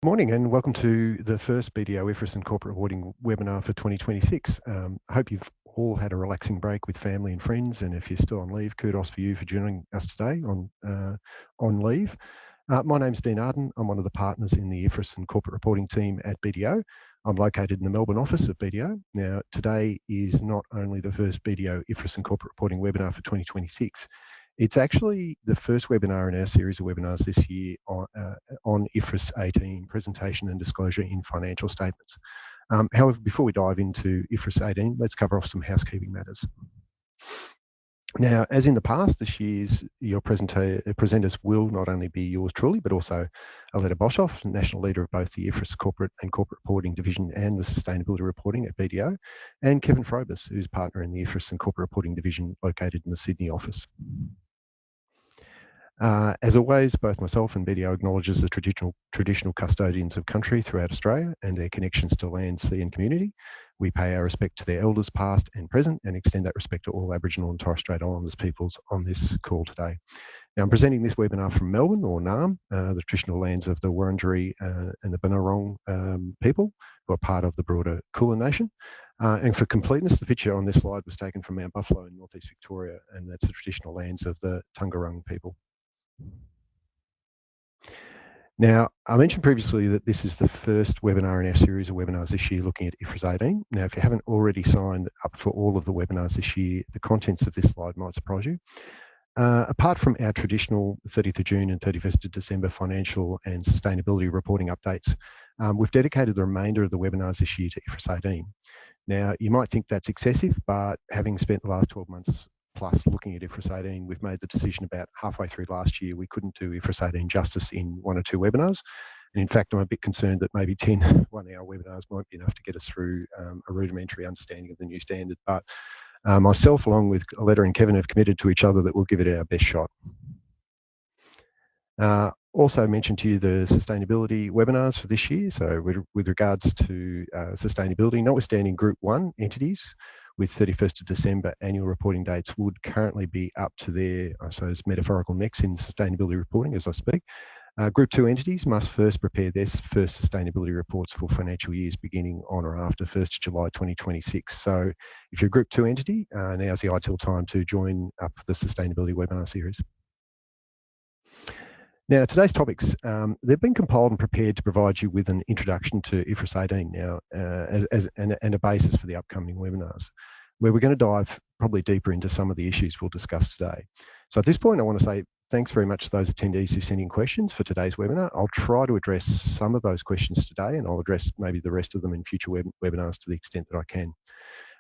Morning and welcome to the first BDO IFRS and Corporate Reporting webinar for 2026. I hope you've all had a relaxing break with family and friends, and if you're still on leave, kudos for you for joining us today on leave. My name's Dean Arden. I'm one of the partners in the IFRS and Corporate Reporting team at BDO. I'm located in the Melbourne office of BDO. Now, today is not only the first BDO IFRS and Corporate Reporting webinar for 2026, it's actually the first webinar in our series of webinars this year on IFRS 18, Presentation and Disclosure in Financial Statements. However, before we dive into IFRS 18, let's cover off some housekeeping matters. Now, as in the past, this year's your presenters will not only be yours truly, but also Aletta Boshoff, National Leader of both the IFRS Corporate and Corporate Reporting Division and the Sustainability Reporting at BDO, and Kevin Frobus, who's partner in the IFRS and Corporate Reporting Division located in the Sydney office. As always, both myself and BDO acknowledges the traditional custodians of country throughout Australia and their connections to land, sea and community. We pay our respect to their elders past and present and extend that respect to all Aboriginal and Torres Strait Islanders peoples on this call today. Now, I'm presenting this webinar from Melbourne, or Naarm, the traditional lands of the Wurundjeri and the Bunurong people, who are part of the broader Kulin Nation. And for completeness, the picture on this slide was taken from Mount Buffalo in northeast Victoria, and that's the traditional lands of the Taungurung people. Now, I mentioned previously that this is the first webinar in our series of webinars this year looking at IFRS 18. Now, if you haven't already signed up for all of the webinars this year, the contents of this slide might surprise you. Apart from our traditional 30th of June and 31st of December financial and sustainability reporting updates, we've dedicated the remainder of the webinars this year to IFRS 18. Now, you might think that's excessive, but having spent the last 12 months plus looking at IFRS 18, we've made the decision about halfway through last year we couldn't do IFRS 18 justice in 1 or 2 webinars. And in fact, I'm a bit concerned that maybe 10 one-hour webinars might be enough to get us through a rudimentary understanding of the new standard. But myself, along with Aletta and Kevin, have committed to each other that we'll give it our best shot. Also mentioned to you the sustainability webinars for this year. So with regards to sustainability, notwithstanding Group 1 entities, with 31st of December annual reporting dates would currently be up to their, I suppose, metaphorical necks in sustainability reporting as I speak. Group 2 entities must first prepare their first sustainability reports for financial years beginning on or after 1st of July 2026. So if you're a Group 2 entity, now's the ideal time to join up the sustainability webinar series. Now, today's topics, they've been compiled and prepared to provide you with an introduction to IFRS 18 now and a basis for the upcoming webinars, where we're going to dive probably deeper into some of the issues we'll discuss today. So at this point, I want to say thanks very much to those attendees who sent in questions for today's webinar. I'll try to address some of those questions today, and I'll address maybe the rest of them in future webinars to the extent that I can.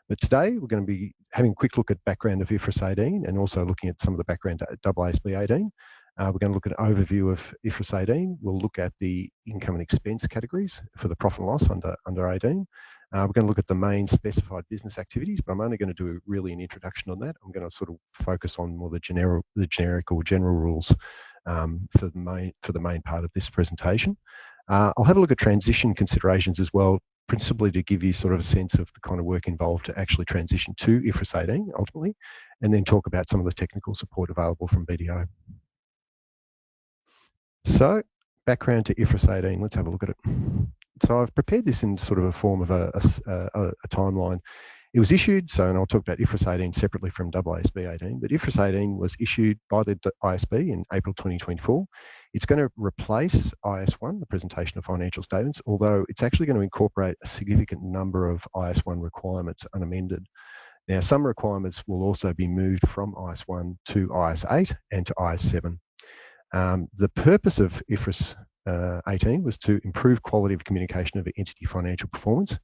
But today, we're going to be having a quick look at background of IFRS 18 and also looking at some of the background to AASB 18. We're going to look at an overview of IFRS 18. We'll look at the income and expense categories for the profit and loss under 18. We're going to look at the main specified business activities, but I'm only going to do really an introduction on that. I'm going to sort of focus on more the generic or general rules for the main part of this presentation. I'll have a look at transition considerations as well, principally to give you sort of a sense of the kind of work involved to actually transition to IFRS 18 ultimately, and then talk about some of the technical support available from BDO. So, background to IFRS 18, let's have a look at it. So I've prepared this in sort of a form of a timeline. It was issued, and I'll talk about IFRS 18 separately from AASB 18, but IFRS 18 was issued by the ISB in April 2024. It's going to replace IS1, the presentation of financial statements, although it's actually going to incorporate a significant number of IS1 requirements unamended. Now, some requirements will also be moved from IS1 to IS8 and to IS7. The purpose of IFRS 18 was to improve quality of communication of entity financial performance,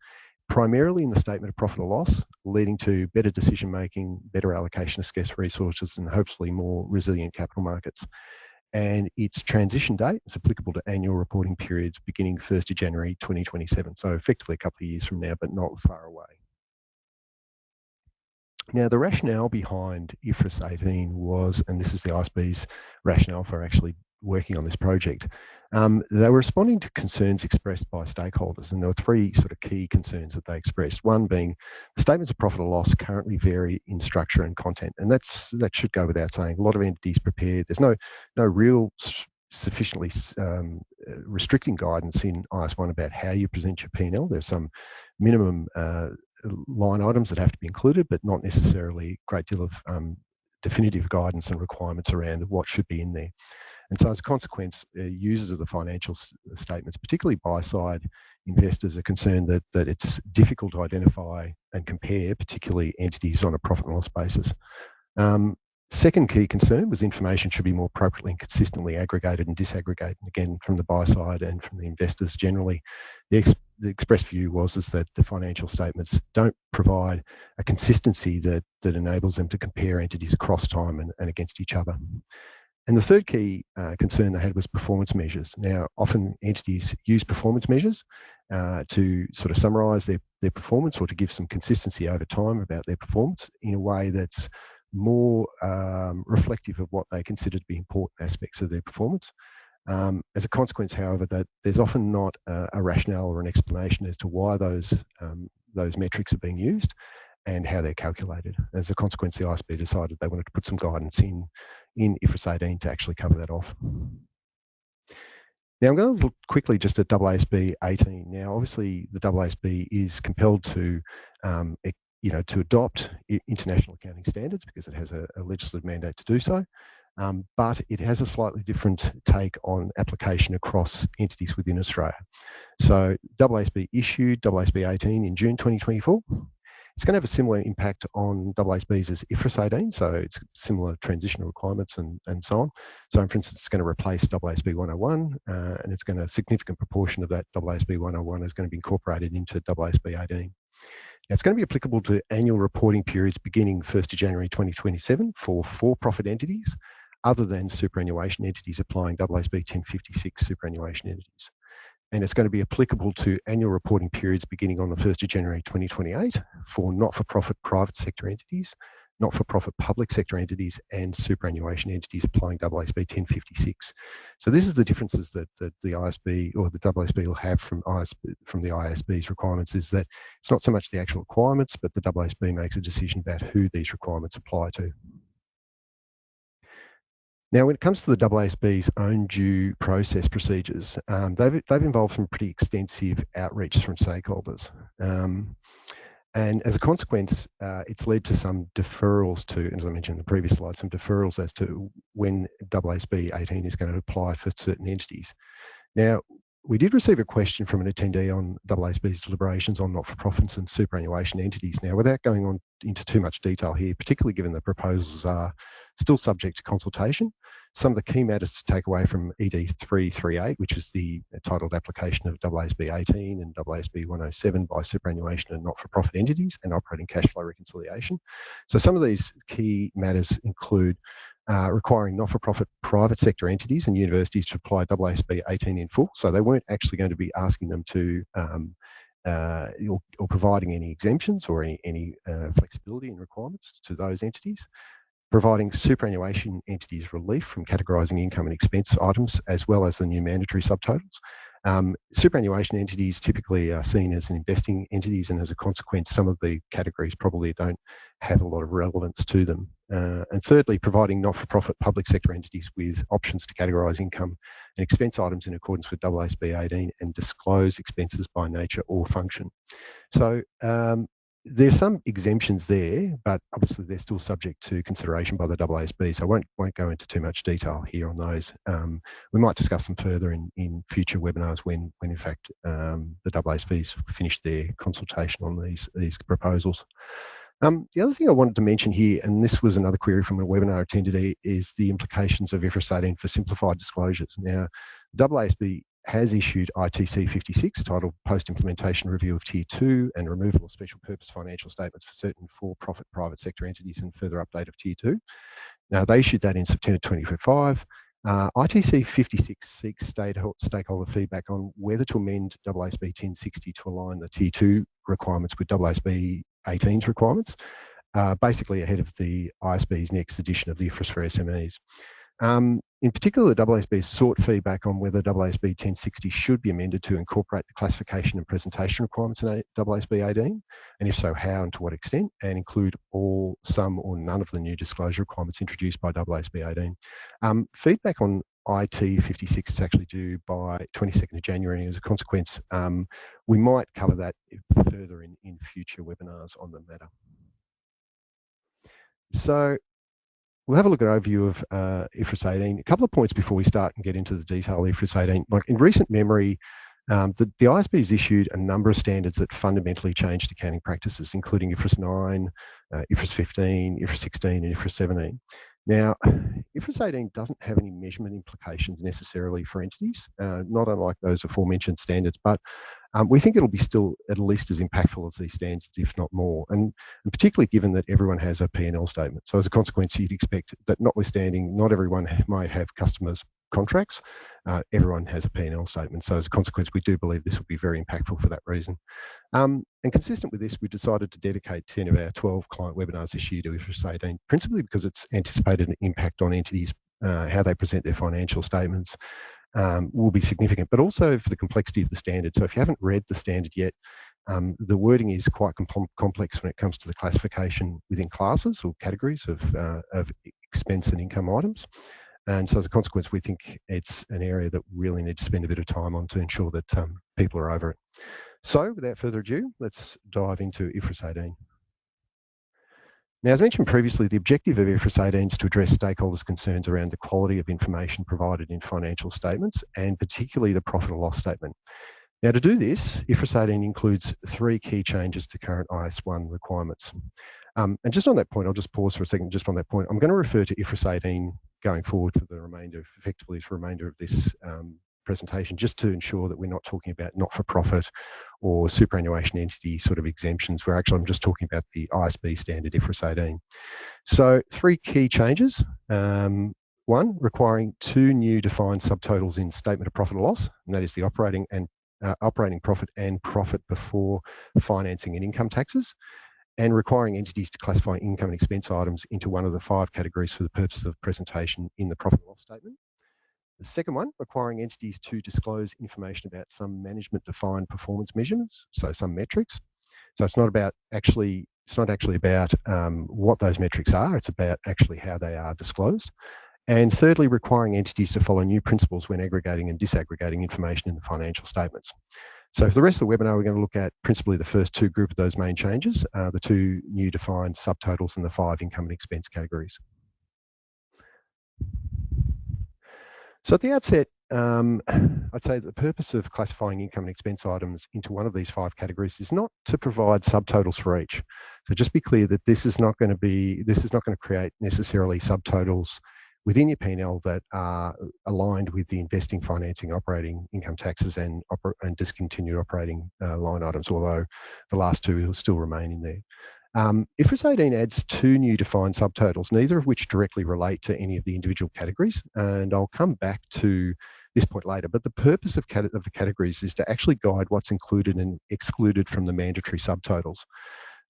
primarily in the statement of profit or loss, leading to better decision making, better allocation of scarce resources, and hopefully more resilient capital markets. And its transition date is applicable to annual reporting periods beginning 1st of January 2027. So effectively a couple of years from now, but not far away. Now, the rationale behind IFRS 18 was, and this is the ISB's rationale for actually working on this project, they were responding to concerns expressed by stakeholders, and there were 3 sort of key concerns that they expressed. One being the statements of profit or loss currently vary in structure and content, and that should go without saying. A lot of entities prepare. There's no real sufficiently restricting guidance in IAS 1 about how you present your P&L. There's some minimum line items that have to be included, but not necessarily a great deal of definitive guidance and requirements around what should be in there. And so as a consequence, users of the financial statements, particularly buy-side investors, are concerned that it's difficult to identify and compare, particularly entities on a profit and loss basis. Second key concern was information should be more appropriately and consistently aggregated and disaggregated. Again, from the buy side and from the investors generally, the expressed view was that the financial statements don't provide a consistency that enables them to compare entities across time and against each other. And the third key concern they had was performance measures. Now, often entities use performance measures to sort of summarise their performance or to give some consistency over time about their performance in a way that's more reflective of what they consider to be important aspects of their performance. As a consequence, however, that there's often not a rationale or an explanation as to why those metrics are being used and how they're calculated. As a consequence, the IASB decided they wanted to put some guidance in IFRS 18 to actually cover that off. Now I'm going to look quickly just at AASB 18. Now, obviously, the AASB is compelled to to adopt international accounting standards because it has a legislative mandate to do so, but it has a slightly different take on application across entities within Australia. So AASB issued AASB 18 in June 2024. It's going to have a similar impact on AASBs as IFRS 18, so it's similar transitional requirements and so on. So, for instance, it's going to replace AASB 101, and it's going to, a significant proportion of that AASB 101 is going to be incorporated into AASB 18. Now, it's going to be applicable to annual reporting periods beginning 1st of January 2027 for for-profit entities, other than superannuation entities applying AASB 1056 superannuation entities. And it's going to be applicable to annual reporting periods beginning on the 1st of January 2028 for not-for-profit private sector entities, not-for-profit public sector entities, and superannuation entities applying AASB 1056. So this is the differences that the IASB or the AASB will have from the IASB's requirements, is that it's not so much the actual requirements, but the AASB makes a decision about who these requirements apply to. Now, when it comes to the AASB's own due process procedures, they've involved some pretty extensive outreach from stakeholders. And as a consequence, it's led to some deferrals to, as I mentioned in the previous slide, some deferrals as to when AASB 18 is going to apply for certain entities. Now, we did receive a question from an attendee on AASB's deliberations on not-for-profits and superannuation entities. Now, without going on into too much detail here, particularly given the proposals are still subject to consultation, some of the key matters to take away from ED 338, which is the titled application of AASB 18 and AASB 107 by superannuation and not-for-profit entities and operating cash flow reconciliation. So some of these key matters include requiring not-for-profit private sector entities and universities to apply AASB 18 in full. So they weren't actually going to be asking them to or providing any exemptions or any flexibility in requirements to those entities. Providing superannuation entities relief from categorising income and expense items, as well as the new mandatory subtotals. Superannuation entities typically are seen as investing entities, and as a consequence, some of the categories probably don't have a lot of relevance to them. And thirdly, providing not-for-profit public sector entities with options to categorise income and expense items in accordance with AASB 18 and disclose expenses by nature or function. So there's some exemptions there, but obviously they're still subject to consideration by the AASB, so I won't go into too much detail here on those. We might discuss them further in future webinars when in fact the AASB's finished their consultation on these proposals. The other thing I wanted to mention here, and this was another query from a webinar attendee, is the implications of IFRS 18 for simplified disclosures. Now, AASB has issued ITC 56 titled Post-Implementation Review of Tier 2 and Removal of Special Purpose Financial Statements for certain for-profit private sector entities and further update of Tier 2. Now, they issued that in September 2025. ITC 56 seeks stakeholder feedback on whether to amend AASB 1060 to align the Tier 2 requirements with AASB 18's requirements, basically ahead of the IASB's next edition of the IFRS for SMEs. In particular, the AASB sought feedback on whether AASB 1060 should be amended to incorporate the classification and presentation requirements in AASB 18, and if so, how and to what extent, and include all, some or none of the new disclosure requirements introduced by AASB 18. Feedback on IT 56 is actually due by 22nd of January, and as a consequence, we might cover that further in future webinars on the matter. So we'll have a look at an overview of IFRS 18. A couple of points before we start and get into the detail of IFRS 18. Like in recent memory, the IASB has issued a number of standards that fundamentally changed accounting practices, including IFRS 9, IFRS 15, IFRS 16, and IFRS 17. Now, IFRS 18 doesn't have any measurement implications necessarily for entities, not unlike those aforementioned standards, but we think it'll be still at least as impactful as these standards, if not more, and particularly given that everyone has a P&L statement. So as a consequence, you'd expect that notwithstanding, not everyone might have customers' contracts, everyone has a P&L statement. So as a consequence, we do believe this will be very impactful for that reason. And consistent with this, we decided to dedicate 10 of our 12 client webinars this year to IFRS 18, principally because it's anticipated an impact on entities, how they present their financial statements will be significant, but also for the complexity of the standard. So if you haven't read the standard yet, the wording is quite complex when it comes to the classification within classes or categories of expense and income items. And so as a consequence, we think it's an area that we really need to spend a bit of time on to ensure that people are over it. So without further ado, let's dive into IFRS 18. Now, as mentioned previously, the objective of IFRS 18 is to address stakeholders' concerns around the quality of information provided in financial statements, and particularly the profit or loss statement. Now, to do this, IFRS 18 includes 3 key changes to current IAS 1 requirements. And just on that point, I'll just pause for a second. Just on that point, I'm going to refer to IFRS 18 going forward for the remainder, effectively for the remainder of this presentation, just to ensure that we're not talking about not-for-profit or superannuation entity sort of exemptions, where actually I'm just talking about the IASB standard IFRS 18. So 3 key changes. 1, requiring 2 new defined subtotals in statement of profit or loss, and that is the operating profit and profit before financing and income taxes, and requiring entities to classify income and expense items into one of the 5 categories for the purpose of presentation in the profit and loss statement. The second one, requiring entities to disclose information about some management-defined performance measurements, so some metrics. So it's not actually about what those metrics are. It's about actually how they are disclosed. And thirdly, requiring entities to follow new principles when aggregating and disaggregating information in the financial statements. So for the rest of the webinar, we're going to look at principally the first 2 group of those main changes, the 2 new defined subtotals and the 5 income and expense categories. So at the outset, I'd say the purpose of classifying income and expense items into one of these 5 categories is not to provide subtotals for each. So just be clear that this is not going to create necessarily subtotals within your P&L that are aligned with the investing, financing, operating income taxes and discontinued operating line items, although the last 2 will still remain in there. IFRS 18 adds 2 new defined subtotals, neither of which directly relate to any of the individual categories, and I'll come back to this point later. But the purpose of the categories is to actually guide what's included and excluded from the mandatory subtotals.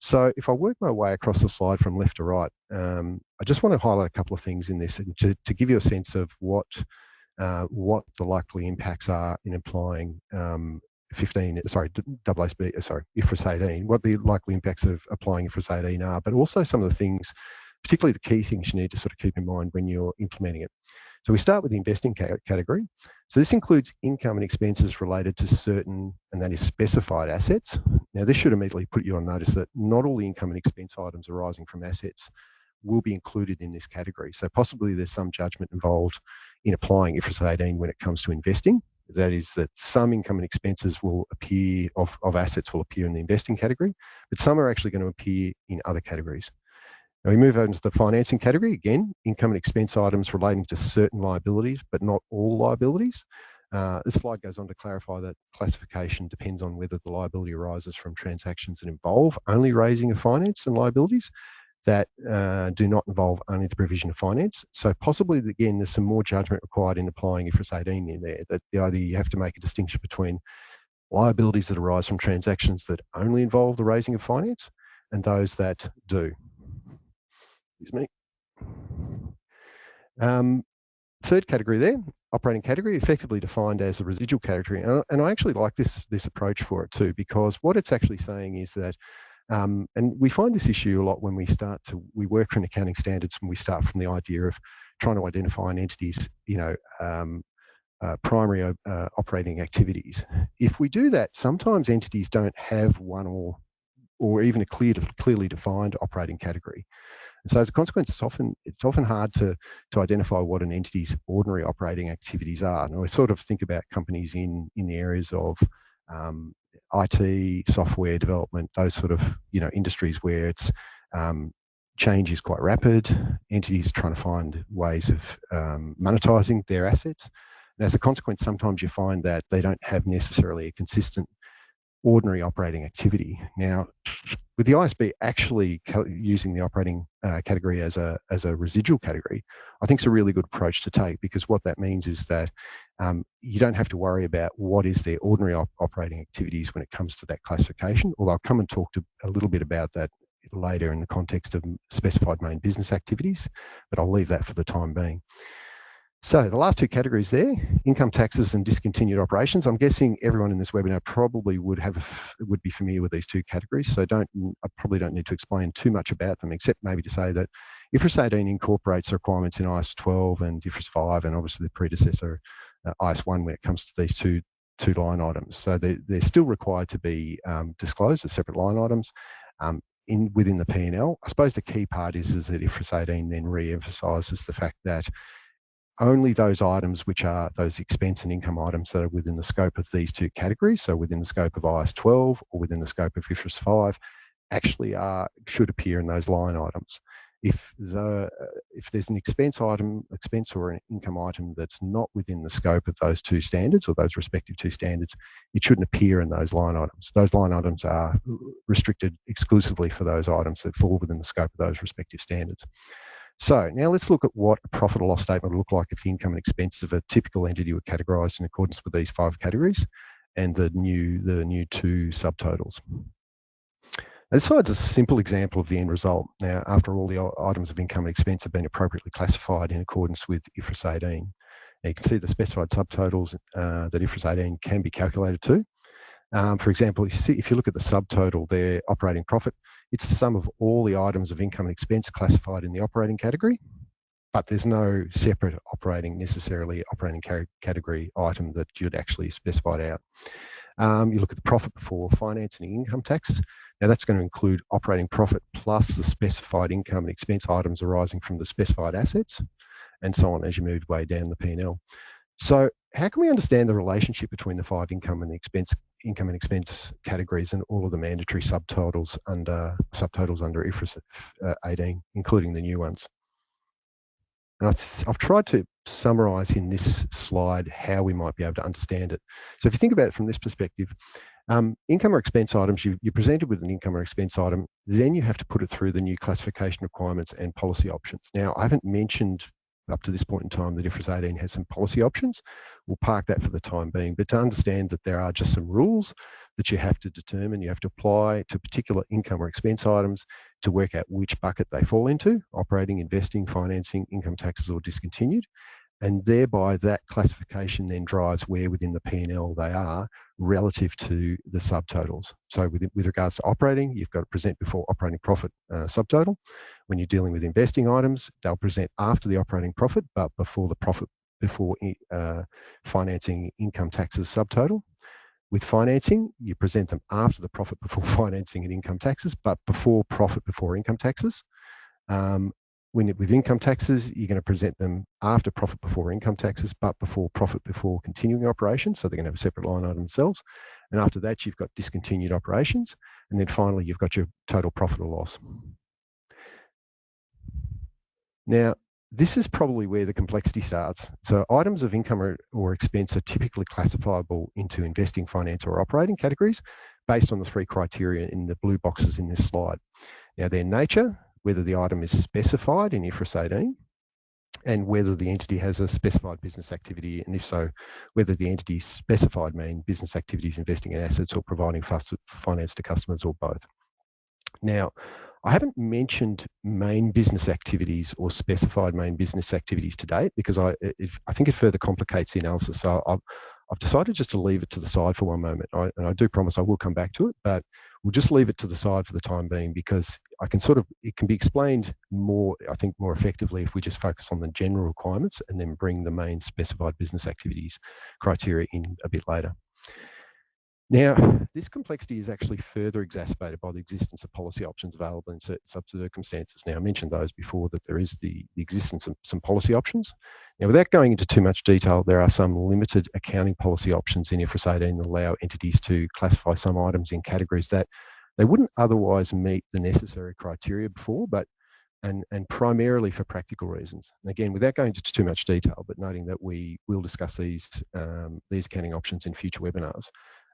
So if I work my way across the slide from left to right, I just want to highlight a couple of things in this and to give you a sense of what the likely impacts are in applying IFRS 18, what the likely impacts of applying IFRS 18 are, but also some of the things, particularly the key things you need to sort of keep in mind when you're implementing it. So we start with the investing category. So this includes income and expenses related to certain, and that is specified assets. Now this should immediately put you on notice that not all the income and expense items arising from assets will be included in this category. So possibly there's some judgment involved in applying IFRS 18 when it comes to investing. That is that some income and expenses will appear of assets will appear in the investing category, but some are actually going to appear in other categories. Now we move over to the financing category. Again, income and expense items relating to certain liabilities, but not all liabilities. This slide goes on to clarify that classification depends on whether the liability arises from transactions that involve only raising of finance and liabilities that do not involve only the provision of finance. So possibly, again, there's some more judgment required in applying IFRS 18 in there, that either you have to make a distinction between liabilities that arise from transactions that only involve the raising of finance and those that do. Excuse me. Third category there, operating category, effectively defined as a residual category. And I actually like this approach for it too, because what it's actually saying is that and we find this issue a lot when we work from accounting standards, when we start from the idea of trying to identify an entity's, primary operating activities. If we do that, sometimes entities don't have one or even a clearly defined operating category. And so as a consequence, it's often hard to identify what an entity's ordinary operating activities are. Now, we sort of think about companies in the areas of IT, software development, those sort of industries where it's change is quite rapid. Entities are trying to find ways of monetizing their assets. And as a consequence, sometimes you find that they don't have necessarily a consistent ordinary operating activity. Now, with the ISB actually using the operating category as a residual category, I think it's a really good approach to take, because what that means is that you don't have to worry about what is their ordinary operating activities when it comes to that classification, although I'll come and talk a little bit about that later in the context of specified main business activities, but I'll leave that for the time being. So the last two categories there, income taxes and discontinued operations. I'm guessing everyone in this webinar probably would be familiar with these two categories, so I probably don't need to explain too much about them, except maybe to say that IFRS 18 incorporates the requirements in IAS 12 and IFRS 5, and obviously the predecessor IAS 1 when it comes to these two line items. So they're still required to be disclosed as separate line items within the P&L. I suppose the key part is that IFRS 18 then re-emphasises the fact that only those items which are those expense and income items that are within the scope of these two categories, so within the scope of IAS 12 or within the scope of IFRS 5, actually should appear in those line items. If there's an expense or an income item that's not within the scope of those two standards or those respective two standards, it shouldn't appear in those line items. Those line items are restricted exclusively for those items that fall within the scope of those respective standards. So now let's look at what a profit or loss statement would look like if the income and expenses of a typical entity were categorised in accordance with these 5 categories and the new 2 subtotals. This slide's a simple example of the end result. Now, after all the items of income and expense have been appropriately classified in accordance with IFRS 18. Now you can see the specified subtotals that IFRS 18 can be calculated to. For example, if you look at the subtotal there, operating profit, it's the sum of all the items of income and expense classified in the operating category, but there's no separate necessarily operating category item that you'd actually specified out. You look at the profit before financing and income tax. Now that's going to include operating profit plus the specified income and expense items arising from the specified assets, and so on as you move way down the P&L. So how can we understand the relationship between the 5 income and expense categories and all of the mandatory subtotals under IFRS 18, including the new ones? And I've tried to summarise in this slide how we might be able to understand it. So if you think about it from this perspective, income or expense items, you're presented with an income or expense item, then you have to put it through the new classification requirements and policy options. Now, I haven't mentioned up to this point in time that IFRS 18 has some policy options. We'll park that for the time being, but to understand that there are just some rules that you have to determine, you have to apply to particular income or expense items to work out which bucket they fall into: operating, investing, financing, income taxes, or discontinued. And thereby that classification then drives where within the P&L they are relative to the subtotals. So with regards to operating, you've got to present before operating profit subtotal. When you're dealing with investing items, they'll present after the operating profit, but before the profit before financing income taxes subtotal. With financing, you present them after the profit before financing and income taxes, but before profit before income taxes. With income taxes, you're going to present them after profit before income taxes, but before profit before continuing operations. So they're going to have a separate line item themselves. And after that, you've got discontinued operations. And then finally, you've got your total profit or loss. Now, this is probably where the complexity starts. So items of income or expense are typically classifiable into investing, finance, or operating categories based on the 3 criteria in the blue boxes in this slide. Now, their nature, whether the item is specified in IFRS 18, and whether the entity has a specified business activity, and if so, whether the entity's specified main business activities investing in assets or providing finance to customers, or both. Now, I haven't mentioned main business activities or specified main business activities to date because I think it further complicates the analysis. So I've decided just to leave it to the side for one moment. And I do promise I will come back to it, but we'll just leave it to the side for the time being, because it can be explained more, I think, more effectively if we just focus on the general requirements and then bring the main specified business activities criteria in a bit later. Now, this complexity is actually further exacerbated by the existence of policy options available in certain circumstances. Now, I mentioned those before, that there is the existence of some policy options. Now, without going into too much detail, there are some limited accounting policy options in IFRS 18 that allow entities to classify some items in categories that they wouldn't otherwise meet the necessary criteria before, but and primarily for practical reasons. And again, without going into too much detail, but noting that we will discuss these accounting options in future webinars.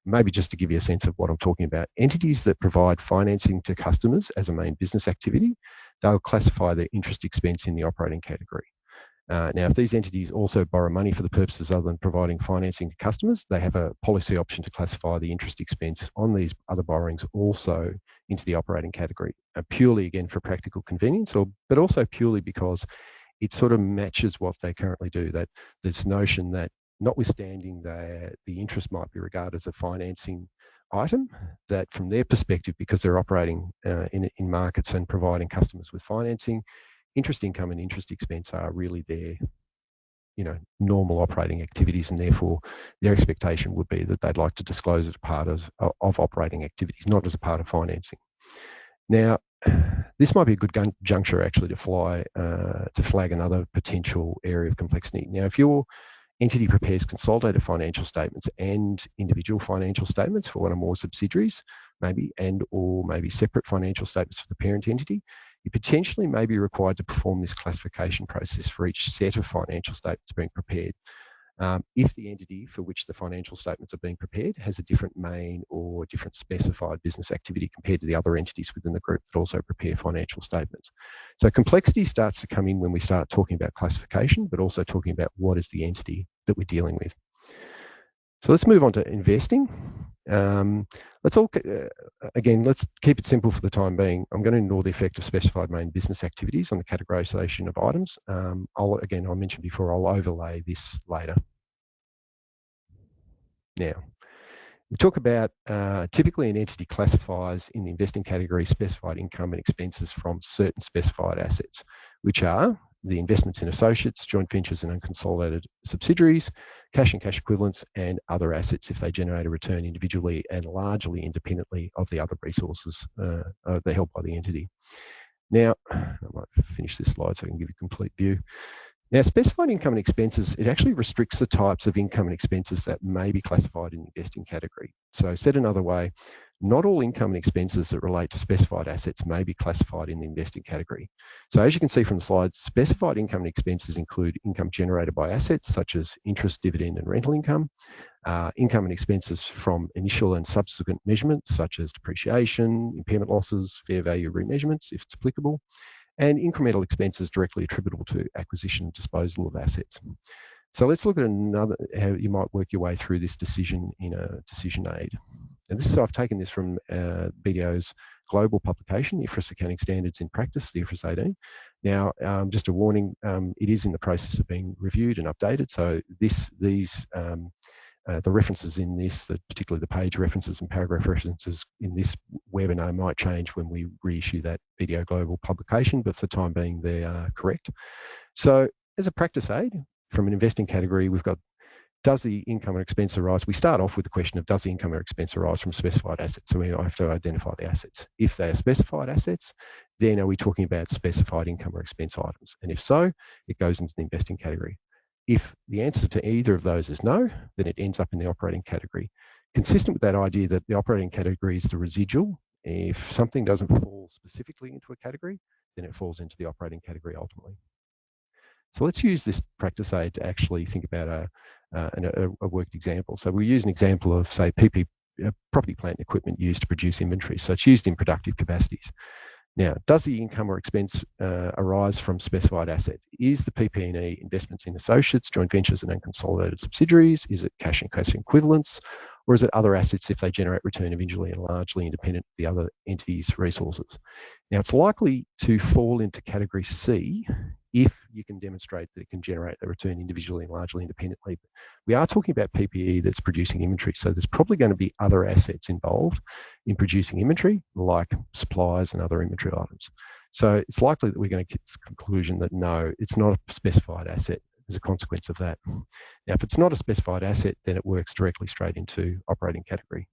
Maybe just to give you a sense of what I'm talking about, entities that provide financing to customers as a main business activity, they'll classify their interest expense in the operating category. Now, if these entities also borrow money for the purposes other than providing financing to customers, they have a policy option to classify the interest expense on these other borrowings also into the operating category, purely, again, for practical convenience, but also purely because it sort of matches what they currently do, that this notion that notwithstanding the interest might be regarded as a financing item, that from their perspective, because they're operating in markets and providing customers with financing, interest income and interest expense are really their normal operating activities, and therefore their expectation would be that they'd like to disclose it as part of operating activities, not as a part of financing. Now, this might be a good juncture actually to flag another potential area of complexity. Now, if your entity prepares consolidated financial statements and individual financial statements for one or more subsidiaries, maybe separate financial statements for the parent entity, you potentially may be required to perform this classification process for each set of financial statements being prepared, if the entity for which the financial statements are being prepared has a different main or different specified business activity compared to the other entities within the group that also prepare financial statements. So complexity starts to come in when we start talking about classification, but also talking about what is the entity that we're dealing with. So let's move on to investing. Let's keep it simple for the time being. I'm going to ignore the effect of specified main business activities on the categorisation of items. I mentioned before, I'll overlay this later. Now, we talk about typically an entity classifies in the investing category specified income and expenses from certain specified assets, which are the investments in associates, joint ventures and unconsolidated subsidiaries, cash and cash equivalents, and other assets if they generate a return individually and largely independently of the other resources they're held by the entity. Now, I might finish this slide so I can give you a complete view. Now, specified income and expenses, it actually restricts the types of income and expenses that may be classified in the investing category. So said another way, not all income and expenses that relate to specified assets may be classified in the investing category. So as you can see from the slides, specified income and expenses include income generated by assets such as interest, dividend and rental income, income and expenses from initial and subsequent measurements such as depreciation, impairment losses, fair value remeasurements if it's applicable, and incremental expenses directly attributable to acquisition and disposal of assets. So let's look at how you might work your way through this decision in a decision aid. And I've taken this from BDO's global publication, IFRS Accounting Standards in Practice, the IFRS 18. Now, just a warning, it is in the process of being reviewed and updated. So the references in this, particularly the page references and paragraph references in this webinar might change when we reissue that BDO Global publication, but for the time being, they are correct. So as a practice aid, from an investing category, we've got, does the income or expense arise? We start off with the question of, does the income or expense arise from specified assets? So we have to identify the assets. If they are specified assets, then are we talking about specified income or expense items? And if so, it goes into the investing category. If the answer to either of those is no, then it ends up in the operating category. Consistent with that idea that the operating category is the residual, if something doesn't fall specifically into a category, then it falls into the operating category ultimately. So let's use this practice aid to actually think about a worked example. So we'll use an example of, say, property, plant and equipment used to produce inventory. So it's used in productive capacities. Now, does the income or expense arise from specified assets? Is the PP&E investments in associates, joint ventures and unconsolidated subsidiaries? Is it cash and cash equivalents? or is it other assets if they generate return individually and largely independent of the other entity's resources? Now, it's likely to fall into category C if you can demonstrate that it can generate a return individually and largely independently. We are talking about PPE that's producing inventory, so there's probably going to be other assets involved in producing inventory, like supplies and other inventory items. So it's likely that we're going to get to the conclusion that no, it's not a specified asset as a consequence of that. Now, if it's not a specified asset, then it works directly straight into operating category.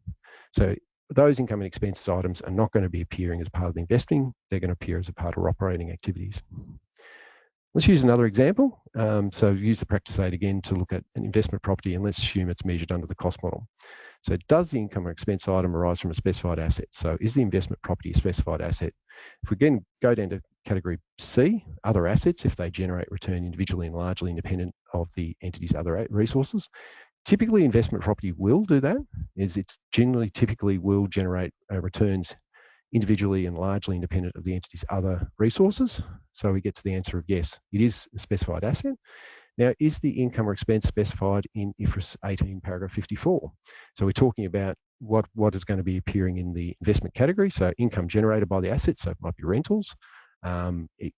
So those income and expense items are not going to be appearing as part of the investing, they're going to appear as a part of operating activities. Let's use another example. So use the practice aid again to look at an investment property, and let's assume it's measured under the cost model. So does the income or expense item arise from a specified asset? So is the investment property a specified asset? If we again go down to category C, other assets, if they generate return individually and largely independent of the entity's other resources, typically investment property will do that, is it's generally typically will generate returns individually and largely independent of the entity's other resources. So we get to the answer of yes, it is a specified asset. Now, is the income or expense specified in IFRS 18, paragraph 54? So we're talking about what is going to be appearing in the investment category. So income generated by the asset, so it might be rentals,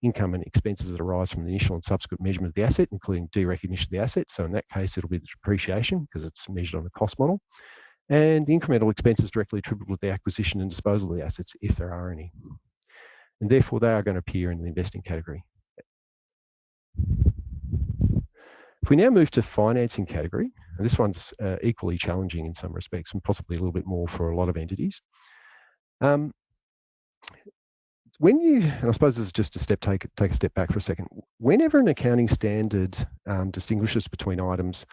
income and expenses that arise from the initial and subsequent measurement of the asset, including derecognition of the asset. So in that case, it'll be the depreciation because it's measured on the cost model, and the incremental expenses directly attributable to the acquisition and disposal of the assets, if there are any. And therefore, they are going to appear in the investing category. If we now move to financing category, and this one's equally challenging in some respects and possibly a little bit more for a lot of entities. And I suppose this is just a step, take a step back for a second. Whenever an accounting standard distinguishes between items,